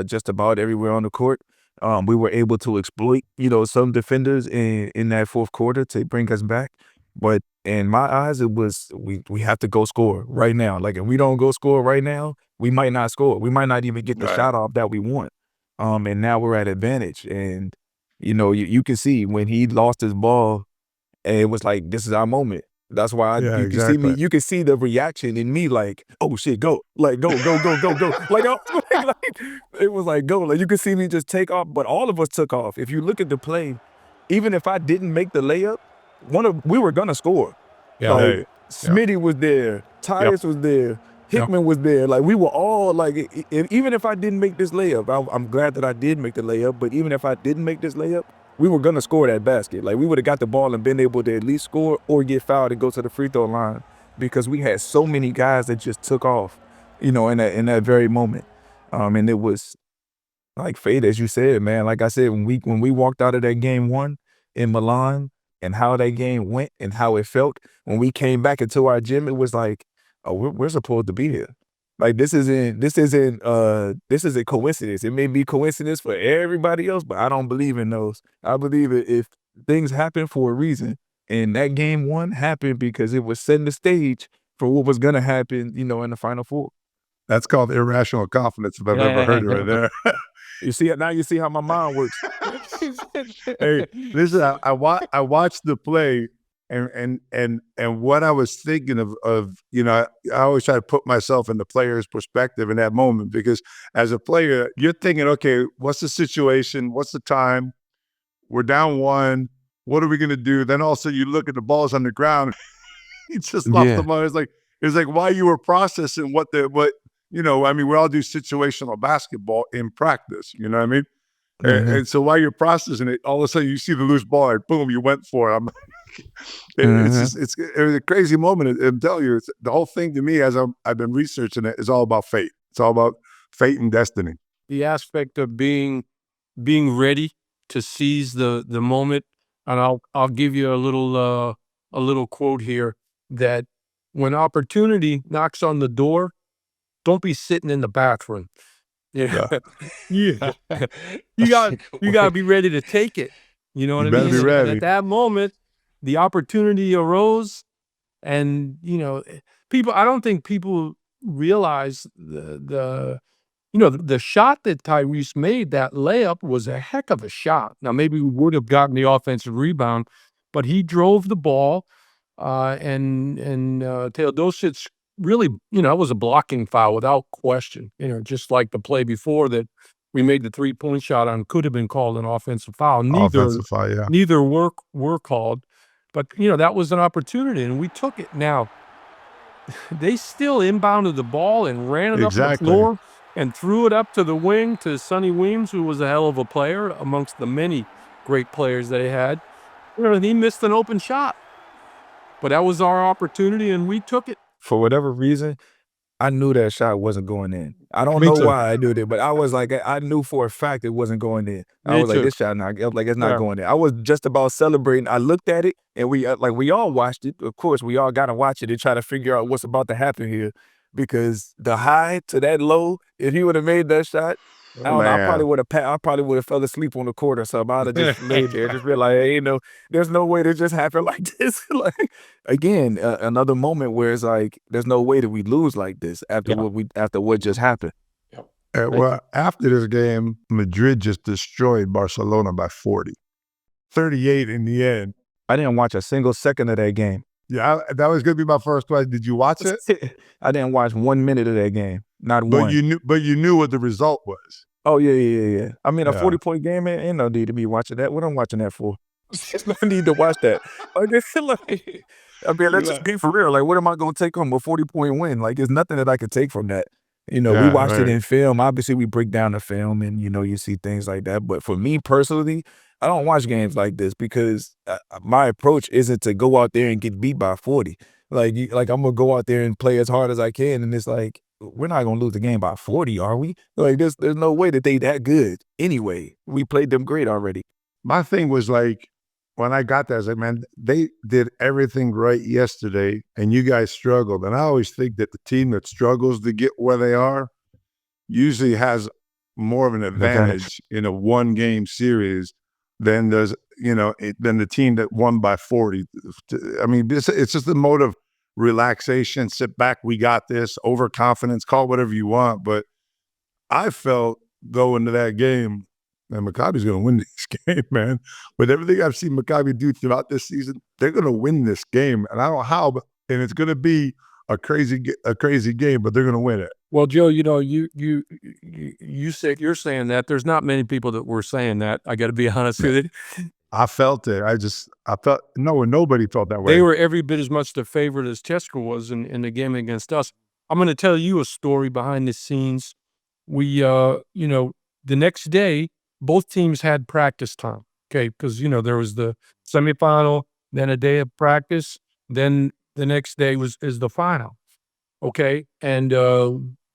just about everywhere on the court. We were able to exploit some defenders in that 4th quarter to bring us back. But in my eyes, it was we have to go score right now. Like, if we don't go score right now, we might not score. We might not even get the shot off that we want. And now we're at advantage. And you can see when he lost his ball, and it was like, this is our moment. That's why you can see me. You can see the reaction in me, like, oh shit, go, like go. Like, it was like, go. Like, you can see me just take off. But all of us took off. If you look at the play, even if I didn't make the layup, we were gonna score. Yeah. Like, Smitty was there, Tyrese was there, Hickman was there. Like, we were all like, even if I didn't make this layup, I'm glad that I did make the layup. But even if I didn't make this layup, we were gonna score that basket. Like, we would have got the ball and been able to at least score or get fouled and go to the free throw line, because we had so many guys that just took off, in that very moment. And it was like fate, as you said, man. Like I said, when we walked out of that game 1 in Milan, and how that game went and how it felt when we came back into our gym, it was like, oh, we're supposed to be here. Like, this isn't coincidence. It may be coincidence for everybody else, but I don't believe in those. I believe if things happen for a reason, and that game 1 happened because it was setting the stage for what was gonna happen, in the Final Four. That's called irrational confidence, if I've ever heard it right there. You see it now. You see how my mind works. Hey, listen, I watched the play, and what I was thinking of, I always try to put myself in the player's perspective in that moment, because as a player, you're thinking, okay, what's the situation? What's the time? We're down 1. What are we gonna do? Then also you look at the balls on the ground. He just lost the ball. It's like while you were processing what we all do situational basketball in practice, you know what I mean? Mm-hmm. And so while you're processing it, all of a sudden you see the loose ball, and boom, you went for it. It's a crazy moment. I'm telling you, the whole thing to me, as I've been researching it, is all about fate. It's all about fate and destiny. The aspect of being ready to seize the moment, and I'll give you a little quote here, that when opportunity knocks on the door, don't be sitting in the bathroom. Yeah. You gotta be ready to take it. You know what I mean? Be ready. At that moment, the opportunity arose, and I don't think people realize the shot that Tyrese made, that layup, was a heck of a shot. Now, maybe we would have gotten the offensive rebound, but he drove the ball, and Teodosic really, it was a blocking foul without question. Just like the play before that we made the 3-point shot on could have been called an offensive foul. Offensive foul, yeah. Neither were called, but that was an opportunity, and we took it. Now, they still inbounded the ball and ran it up the floor and threw it up to the wing to Sonny Weems, who was a hell of a player amongst the many great players they had. And he missed an open shot. But that was our opportunity, and we took it. For whatever reason, I knew that shot wasn't going in. I don't know why I knew that, but I was like, I knew for a fact it wasn't going in. I was like, this shot it's not going in. I was just about celebrating. I looked at it, and we all watched it. Of course, we all got to watch it and try to figure out what's about to happen here, because the high to that low, if he would have made that shot, I don't know, I probably would have fell asleep on the court or something. I'd have just laid there, just realized, hey, there's no way to just happen like this. Again, another moment where it's like, there's no way that we lose like this after what just happened. Well, after this game, Madrid just destroyed Barcelona by 40, 38 in the end. I didn't watch a single second of that game. Yeah, that was going to be my first question. Did you watch it? I didn't watch 1 minute of that game. Not one. But you knew what the result was. Oh, yeah. I mean, a 40-point game, man, ain't no need to be watching that. What I'm watching that for? There's no need to watch that. Let's just be for real. Like, what am I going to take home? A 40-point win? Like, there's nothing that I could take from that. We watched it in film. Obviously, we break down the film, and, you see things like that. But for me personally, I don't watch games like this because my approach isn't to go out there and get beat by 40. Like I'm going to go out there and play as hard as I can, and it's like, we're not going to lose the game by 40, are we? Like, there's no way that they that good. Anyway, we played them great already. My thing was like, when I got there, I was like, man, they did everything right yesterday, and you guys struggled. And I always think that the team that struggles to get where they are usually has more of an advantage in a one-game series than than the team that won by 40. I mean, it's just a mode of relaxation, sit back, we got this, overconfidence, call whatever you want. But I felt going to that game, and Maccabi's going to win this game, man. With everything I've seen Maccabi do throughout this season, they're going to win this game. And I don't know how, and it's going to be a crazy game, but they're going to win it. Well, Joe, you said, you're saying that. There's not many people that were saying that. I got to be honest with you. I felt it. I felt nobody felt that way. They were every bit as much the favorite as Cheska was in the game against us. I'm going to tell you a story behind the scenes. We, the next day, both teams had practice time. Okay, because there was the semifinal, then a day of practice, then the next day is the final. Okay, and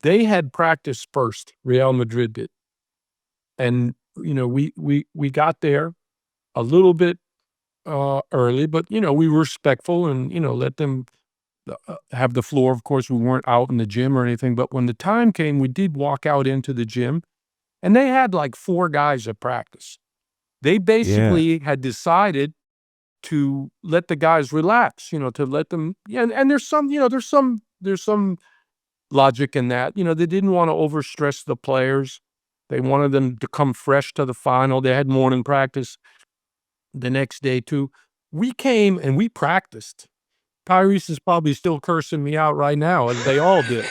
they had practice first. Real Madrid did, and we got there a little bit early, but we were respectful and let them have the floor. Of course, we weren't out in the gym or anything, but when the time came, we did walk out into the gym, and they had like 4 guys at practice. They basically had decided to let the guys relax, to let them. Yeah, and there's some logic in that. They didn't want to overstress the players. They wanted them to come fresh to the final. They had morning practice the next day too. We came and we practiced. Tyrese is probably still cursing me out right now, as they all did.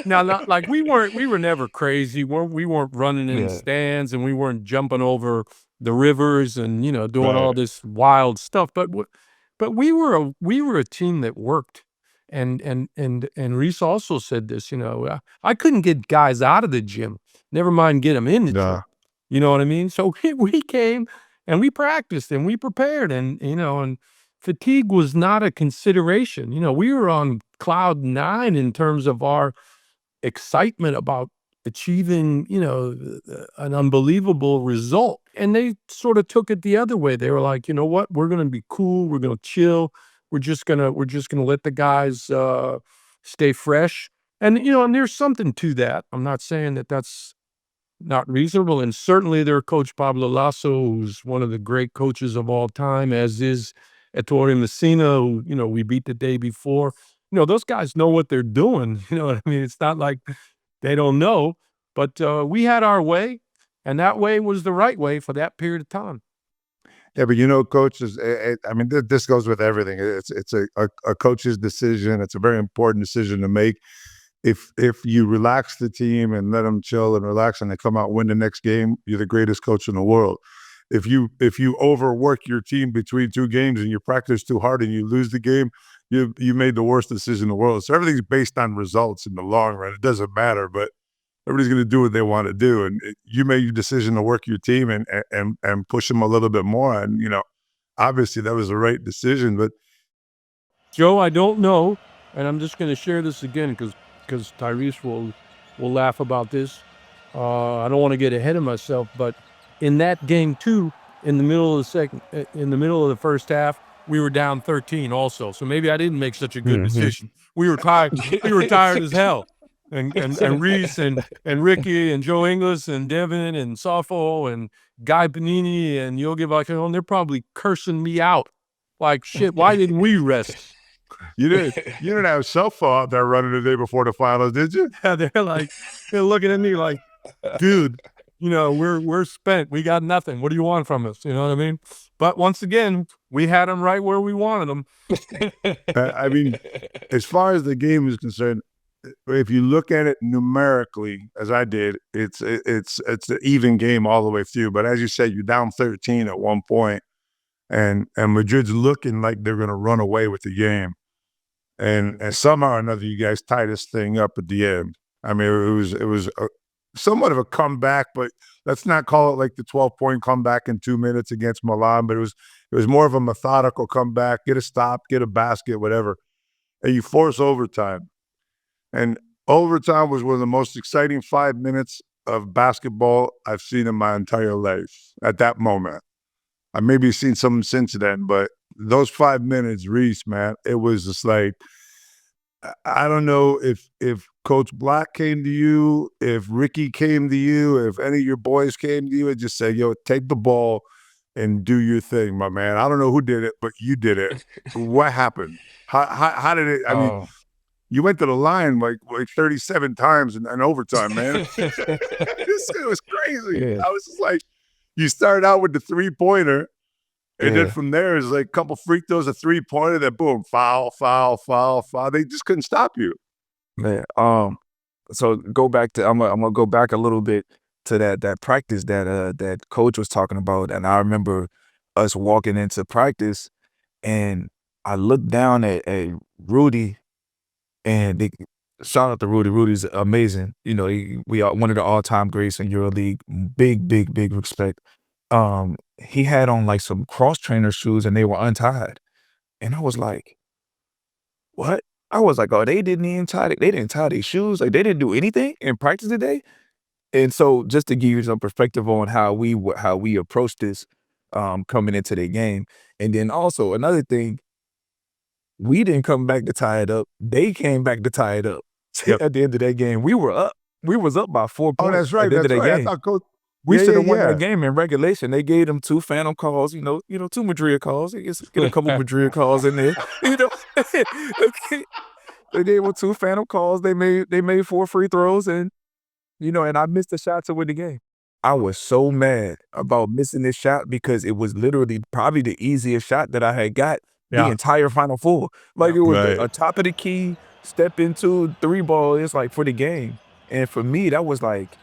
Now, not like we were never crazy. We weren't running in stands, and we weren't jumping over the rivers and doing all this wild stuff. But we were a team that worked. And Reese also said this. I couldn't get guys out of the gym. Never mind get them in the gym. You know what I mean? So we came and we practiced and we prepared, and and fatigue was not a consideration. We were on cloud 9 in terms of our excitement about achieving, an unbelievable result. And they sort of took it the other way. They were like, you know what? We're going to be cool. We're going to chill. We're just gonna let the guys stay fresh. And and there's something to that. I'm not saying that that's not reasonable. And certainly their coach Pablo Lasso, who's one of the great coaches of all time, as is Ettore Messina, who, we beat the day before. Those guys know what they're doing. You know what I mean? It's not like they don't know, but we had our way, and that way was the right way for that period of time. Yeah, but coaches, I mean, this goes with everything. It's a coach's decision. It's a very important decision to make. If you relax the team and let them chill and relax and they come out and win the next game, you're the greatest coach in the world. If you overwork your team between two games and you practice too hard and you lose the game, you made the worst decision in the world. So everything's based on results in the long run. It doesn't matter, but everybody's going to do what they want to do. And you made your decision to work your team and push them a little bit more. And, obviously that was the right decision. But Joe, I don't know, and I'm just going to share this again because Tyrese will laugh about this. I don't want to get ahead of myself, but in that game too, in the middle of the first half, we were down 13 also. So maybe I didn't make such a good decision. We were tired. We were tired as hell. And Reese and Ricky and Joe Ingles and Devin and Safo and Guy Panini and Yogi Vacchione, they're probably cursing me out. Like, shit, why didn't we rest? You didn't have Safo out there running the day before the finals, did you? Yeah, they're looking at me like, dude, we're spent. We got nothing. What do you want from us? You know what I mean? But once again, we had them right where we wanted them. I mean, as far as the game is concerned, if you look at it numerically, as I did, it's an even game all the way through. But as you said, you're down 13 at one point, and Madrid's looking like they're going to run away with the game, and somehow or another, you guys tied this thing up at the end. I mean, it was somewhat of a comeback, but let's not call it like the 12-point comeback in 2 minutes against Milan. But it was more of a methodical comeback. Get a stop, get a basket, whatever, and you force overtime. And overtime was one of the most exciting 5 minutes of basketball I've seen in my entire life at that moment. I maybe seen some since then, but those 5 minutes, Reese, man, it was just like, I don't know if Coach Blatt came to you, if Ricky came to you, if any of your boys came to you and just said, yo, take the ball and do your thing, my man. I don't know who did it, but you did it. What happened? How did it? I mean, you went to the line like 37 times in overtime, man. It was crazy. Yeah. I was just like, you started out with the three-pointer, and then from there, it's like a couple free throws, a three-pointer, then boom, foul. They just couldn't stop you. Man, so go back to I'm gonna go back a little bit to that practice that coach was talking about, and I remember us walking into practice, and I looked down at Rudy. And shout out to Rudy. Rudy's amazing. We are one of the all-time greats in EuroLeague. Big respect. He had on like some cross-trainer shoes and they were untied. And I was like, what? I was like, oh, they didn't tie their shoes. Like, they didn't do anything in practice today. And so just to give you some perspective on how we approach this coming into the game. And then also another thing, we didn't come back to tie it up. They came back to tie it up. Yep. At the end of that game, we were up. We was up by 4 points. Oh, that's right. At the end of that game. I thought we should have won that game in regulation. They gave them 2 phantom calls. 2 Madrid calls. Get a couple Madrid calls in there. They gave them 2 phantom calls. They made 4 free throws, and I missed the shot to win the game. I was so mad about missing this shot because it was literally probably the easiest shot that I had got. The entire Final Four. Like, it was a top of the key, step into 3 ball. It's like for the game. And for me, that was like,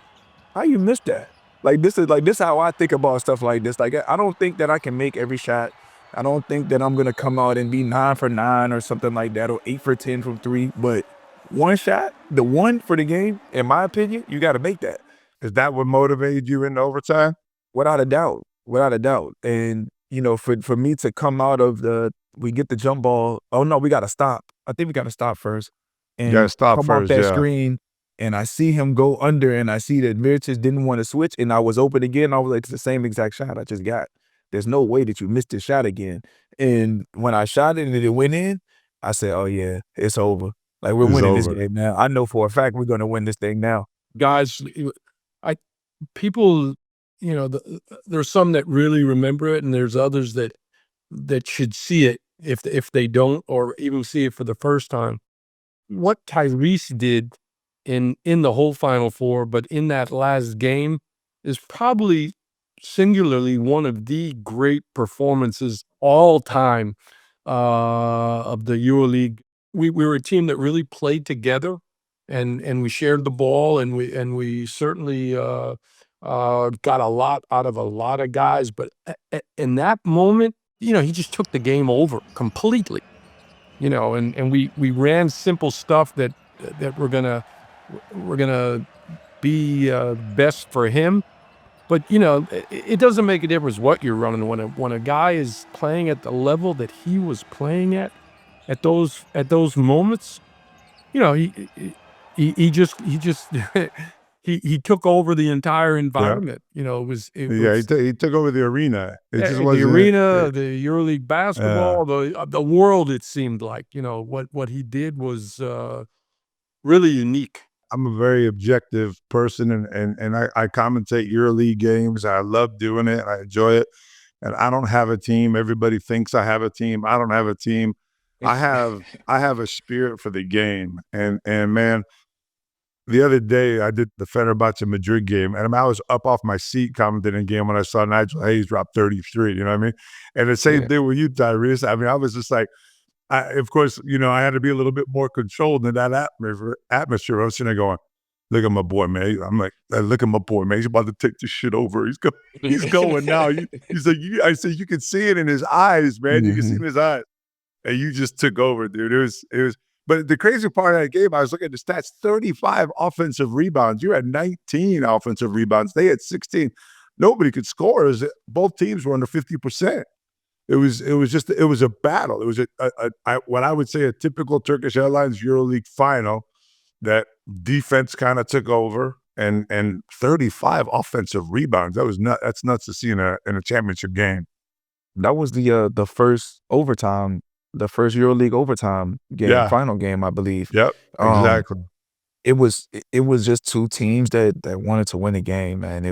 how you missed that? Like, this is how I think about stuff like this. Like, I don't think that I can make every shot. I don't think that I'm gonna come out and be 9 for 9 or something like that, or 8 for 10 from 3. But one shot, the one for the game, in my opinion, you got to make that. Is that what motivated you in overtime? Without a doubt. And for me to come out of we get the jump ball. Oh no, we got to stop. I think we got to stop first. And you got to stop come first, off that screen, and I see him go under, and I see that Mirotic didn't want to switch, and I was open again. I was like, it's the same exact shot I just got. There's no way that you missed this shot again. And when I shot it and it went in, I said, oh yeah, it's over. Like, we're winning this game now. I know for a fact we're going to win this thing now. Guys, people, there's some that really remember it, and there's others that that should see it if they don't, or even see it for the first time. What Tyrese did in the whole Final Four, but in that last game, is probably singularly one of the great performances all time of the EuroLeague. We were a team that really played together, and we shared the ball, and we certainly got a lot out of a lot of guys. But in that moment, he just took the game over completely. And we ran simple stuff that we're gonna be best for him. But it doesn't make a difference what you're running when a guy is playing at the level that he was playing at those moments. He just he took over the entire environment. It was he took over the arena. It just the wasn't arena, the EuroLeague basketball, the world. It seemed like what he did was really unique. I'm a very objective person, and I commentate EuroLeague games. I love doing it. I enjoy it. And I don't have a team. Everybody thinks I have a team. I don't have a team. I have a spirit for the game. And man, the other day I did the Fenerbahce Madrid game, and I was up off my seat commentating a game when I saw Nigel Hayes drop 33. You know what I mean? And the same thing with you, Tyrese. I mean, I was just like, of course, I had to be a little bit more controlled in that atmosphere. I was sitting there going, look at my boy, man. I'm like, look at my boy, man. He's about to take this shit over. He's going now. He's like, I said, you can see it in his eyes, man. You can see it in his eyes. And you just took over, dude. It was. But the crazy part of that game, I was looking at the stats, 35 offensive rebounds. You had 19 offensive rebounds. They had 16. Nobody could score. Both teams were under 50%. It was a battle. It was what I would say a typical Turkish Airlines EuroLeague final that defense kind of took over, and 35 offensive rebounds. That's nuts to see in a championship game. That was the first overtime, the first EuroLeague overtime game, final game, I believe. Yep, exactly. It was just two teams that wanted to win a game, man.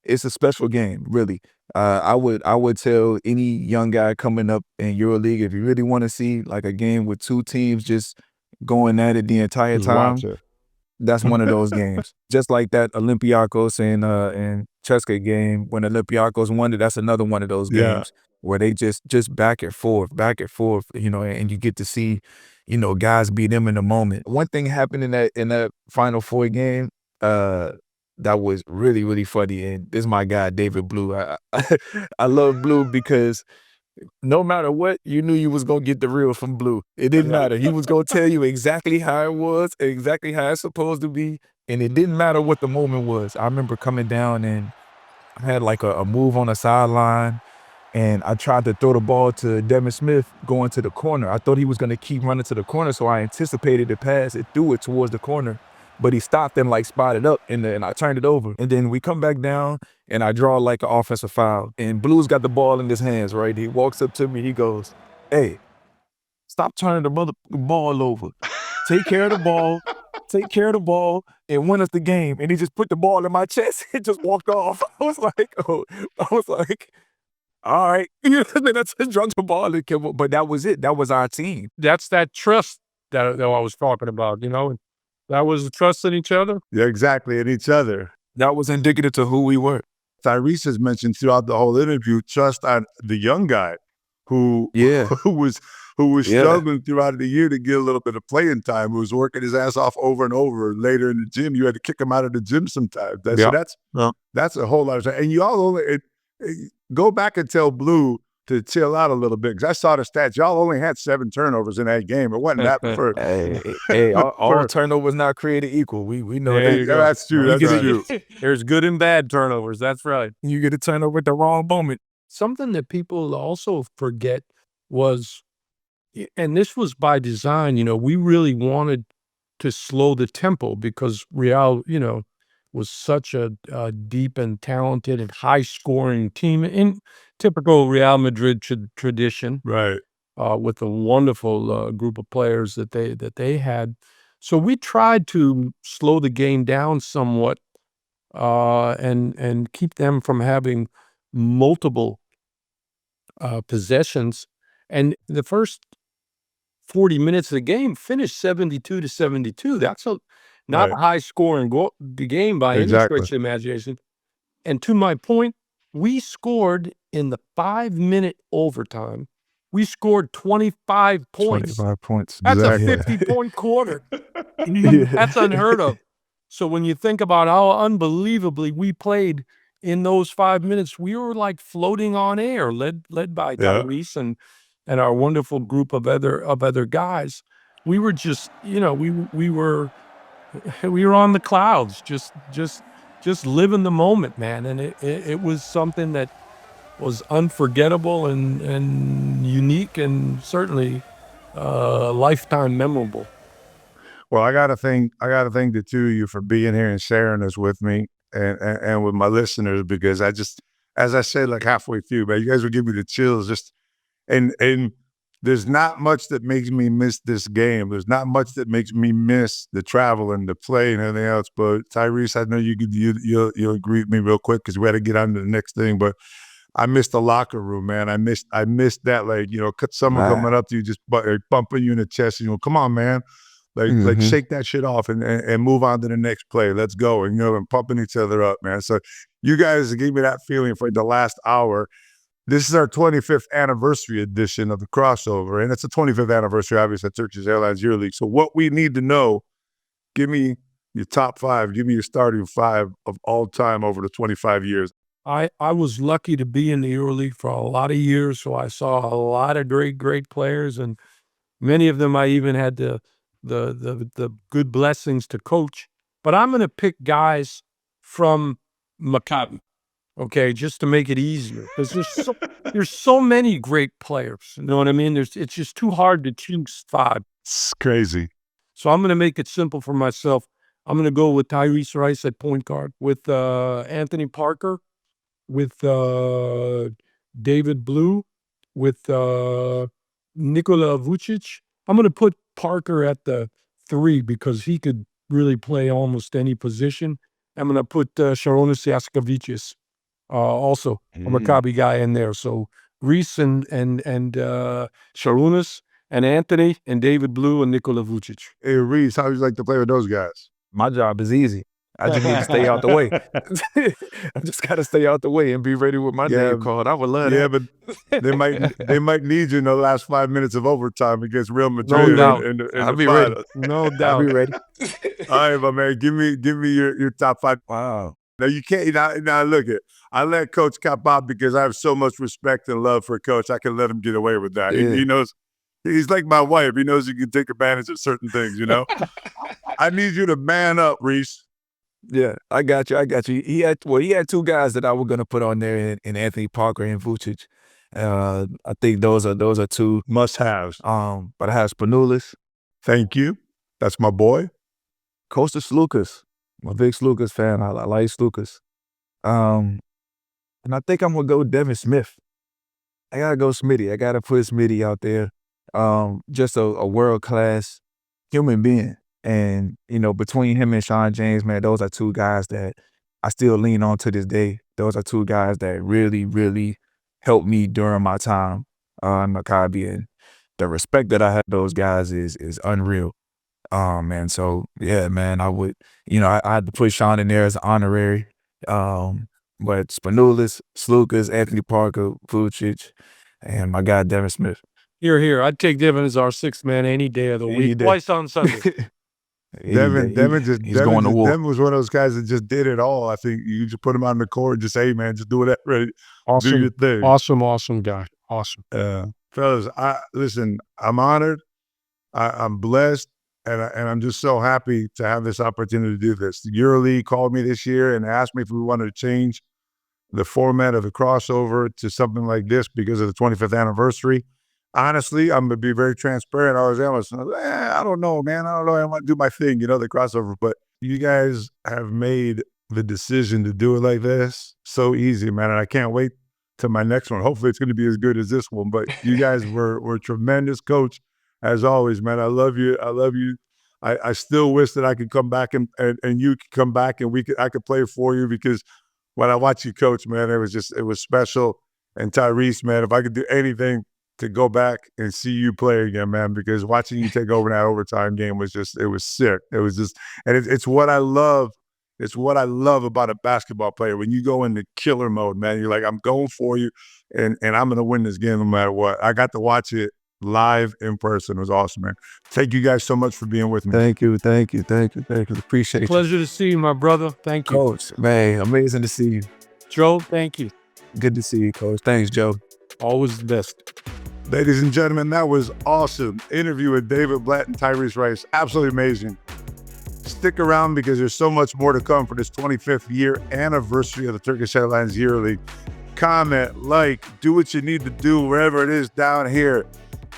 It's a special game, really. I would tell any young guy coming up in EuroLeague, if you really want to see like a game with two teams just going at it the entire time, that's one of those games. Just like that Olympiacos and CSKA game, when Olympiacos won it, that's another one of those games where they just back and forth, and you get to see, guys beat them in the moment. One thing happened in that Final Four game, that was really, really funny. And this is my guy, David Blue. I love Blue because no matter what, you knew you was going to get the real from Blue. It didn't matter. He was going to tell you exactly how it was, exactly how it's supposed to be. And it didn't matter what the moment was. I remember coming down and I had like a move on the sideline, and I tried to throw the ball to Devin Smith going to the corner. I thought he was going to keep running to the corner, so I anticipated the pass. It threw it towards the corner. But he stopped and like spotted up, and I turned it over. And then we come back down, and I draw like an offensive foul. And Blue's got the ball in his hands, right? He walks up to me, he goes, "Hey, stop turning the ball over. Take care of the ball, and win us the game." And he just put the ball in my chest and just walked off. I was like, all right. That's just drunk the ball. But that was it. That was our team. That's that trust that I was talking about, That was the trust in each other? Yeah, exactly, in each other. That was indicative to who we were. Tyrese has mentioned throughout the whole interview trust on the young guy who was struggling throughout the year to get a little bit of playing time, who was working his ass off over and over. Later in the gym, you had to kick him out of the gym sometimes. That's a whole lot of stuff. And you all only go back and tell Blue to chill out a little bit, because I saw the stats. Y'all only had 7 turnovers in that game. It wasn't that for all turnovers not created equal. We know that. That's true. That's true. There's good and bad turnovers. That's right. You get a turnover at the wrong moment. Something that people also forget was, and this was by design, we really wanted to slow the tempo because Real, was such a deep and talented and high-scoring team in typical Real Madrid tradition, right? With a wonderful group of players that they had. So we tried to slow the game down somewhat, and keep them from having multiple possessions. And the first 40 minutes of the game finished 72-72. That's not a high scoring game by any stretch of the imagination. And to my point, we scored in the 5-minute overtime. We scored 25 points. 25 points. That's a 50-point quarter. That's unheard of. So when you think about how unbelievably we played in those 5 minutes, we were like floating on air, led by Tyrese and our wonderful group of other guys. We were just, we were on the clouds, just living the moment, man. And it was something that was unforgettable and unique and certainly lifetime memorable. Well, I gotta thank the two of you for being here and sharing this with me and with my listeners, because as I said, like halfway through, man, you guys will give me the chills. And there's not much that makes me miss this game. There's not much that makes me miss the travel and the play and everything else. But Tyrese, I know you'll agree with me real quick because we had to get on to the next thing. But I missed the locker room, man. I missed that, like, someone coming up to you, just bumping you in the chest, come on, man. Like shake that shit off and move on to the next play. Let's go. And pumping each other up, man. So you guys gave me that feeling for the last hour. This is our 25th anniversary edition of the crossover. And it's the 25th anniversary, obviously, at Turkish Airlines EuroLeague. So what we need to know, give me your top five, give me your starting five of all time over the 25 years. I was lucky to be in the EuroLeague for a lot of years. So I saw a lot of great players, and many of them I even had the good blessings to coach. But I'm going to pick guys from Maccabi, okay, just to make it easier, because there's so many great players. You know what I mean? It's just too hard to choose five. It's crazy. So I'm going to make it simple for myself. I'm going to go with Tyrese Rice at point guard, with Anthony Parker, with David Blue, with Nikola Vucic. I'm going to put Parker at the 3 because he could really play almost any position. I'm going to put Sharonis Jasikevicius, also a Maccabi guy, in there. So Reese and Sharonis and Anthony and David Blue and Nikola Vucic. Hey, Reese, how would you like to play with those guys? My job is easy. I just need to stay out the way. I just got to stay out the way and be ready with my name called. I would love that. Yeah, but they might need you in the last 5 minutes of overtime against Real Madrid. No doubt. I'll be ready. No doubt. I'll be ready. All right, my man. Give me your top five. Wow. Now you can't. Now look it. I let Coach cop out because I have so much respect and love for Coach. I can let him get away with that. Yeah. He knows. He's like my wife. He knows he can take advantage of certain things. I need you to man up, Reese. Yeah, I got you. He had two guys that I was gonna put on there in Anthony Parker and Vucic. I think those are two must-haves. But I have Spanoulis. Thank you. That's my boy. Kostas Sloukas. I'm a big Sloukas fan. I like Sloukas. And I think I'm gonna go Devin Smith. I gotta go Smitty. I gotta put Smitty out there. Just a world-class human being. And, between him and Sean James, man, those are two guys that I still lean on to this day. Those are two guys that really, really helped me during my time in Maccabi. And the respect that I have those guys is unreal. And so, yeah, man, I would, I had to put Sean in there as an honorary. But Spanoulis, Sloukas, Anthony Parker, Vucic, and my guy Devin Smith. Here. I'd take Devin as our sixth man any day of the week. Twice on Sunday. Devin going to war. Devin was one of those guys that just did it all. I think you just put him on the court and just say, hey, man, just do whatever. Awesome. Do your thing. Awesome guy. Awesome. Fellas, listen, I'm honored. I'm blessed. And I'm just so happy to have this opportunity to do this. The EuroLeague called me this year and asked me if we wanted to change the format of the crossover to something like this because of the 25th anniversary. Honestly, I'm going to be very transparent. I don't know, man. I don't know. I want to do my thing, the crossover. But you guys have made the decision to do it like this so easy, man. And I can't wait to my next one. Hopefully it's going to be as good as this one. But you guys were tremendous, Coach. As always, man. I love you. I still wish that I could come back and you could come back and I could play for you, because when I watch you coach, man, it was special. And Tyrese, man, if I could do anything to go back and see you play again, man, because watching you take over that overtime game was just, it was sick. It was just, and it's what I love. It's what I love about a basketball player. When you go into killer mode, man, you're like, I'm going for you, and I'm going to win this game no matter what. I got to watch it live in person. It was awesome, man. Thank you guys so much for being with me. Thank you. Appreciate you. Pleasure to see you, my brother. Thank you. Coach, man, amazing to see you. Joe, thank you. Good to see you, Coach. Thanks, Joe. Always the best. Ladies and gentlemen, that was awesome. Interview with David Blatt and Tyrese Rice. Absolutely amazing. Stick around because there's so much more to come for this 25th year anniversary of the Turkish Airlines EuroLeague. Comment, like, do what you need to do wherever it is down here.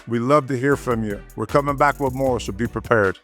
We love to hear from you. We're coming back with more, so be prepared.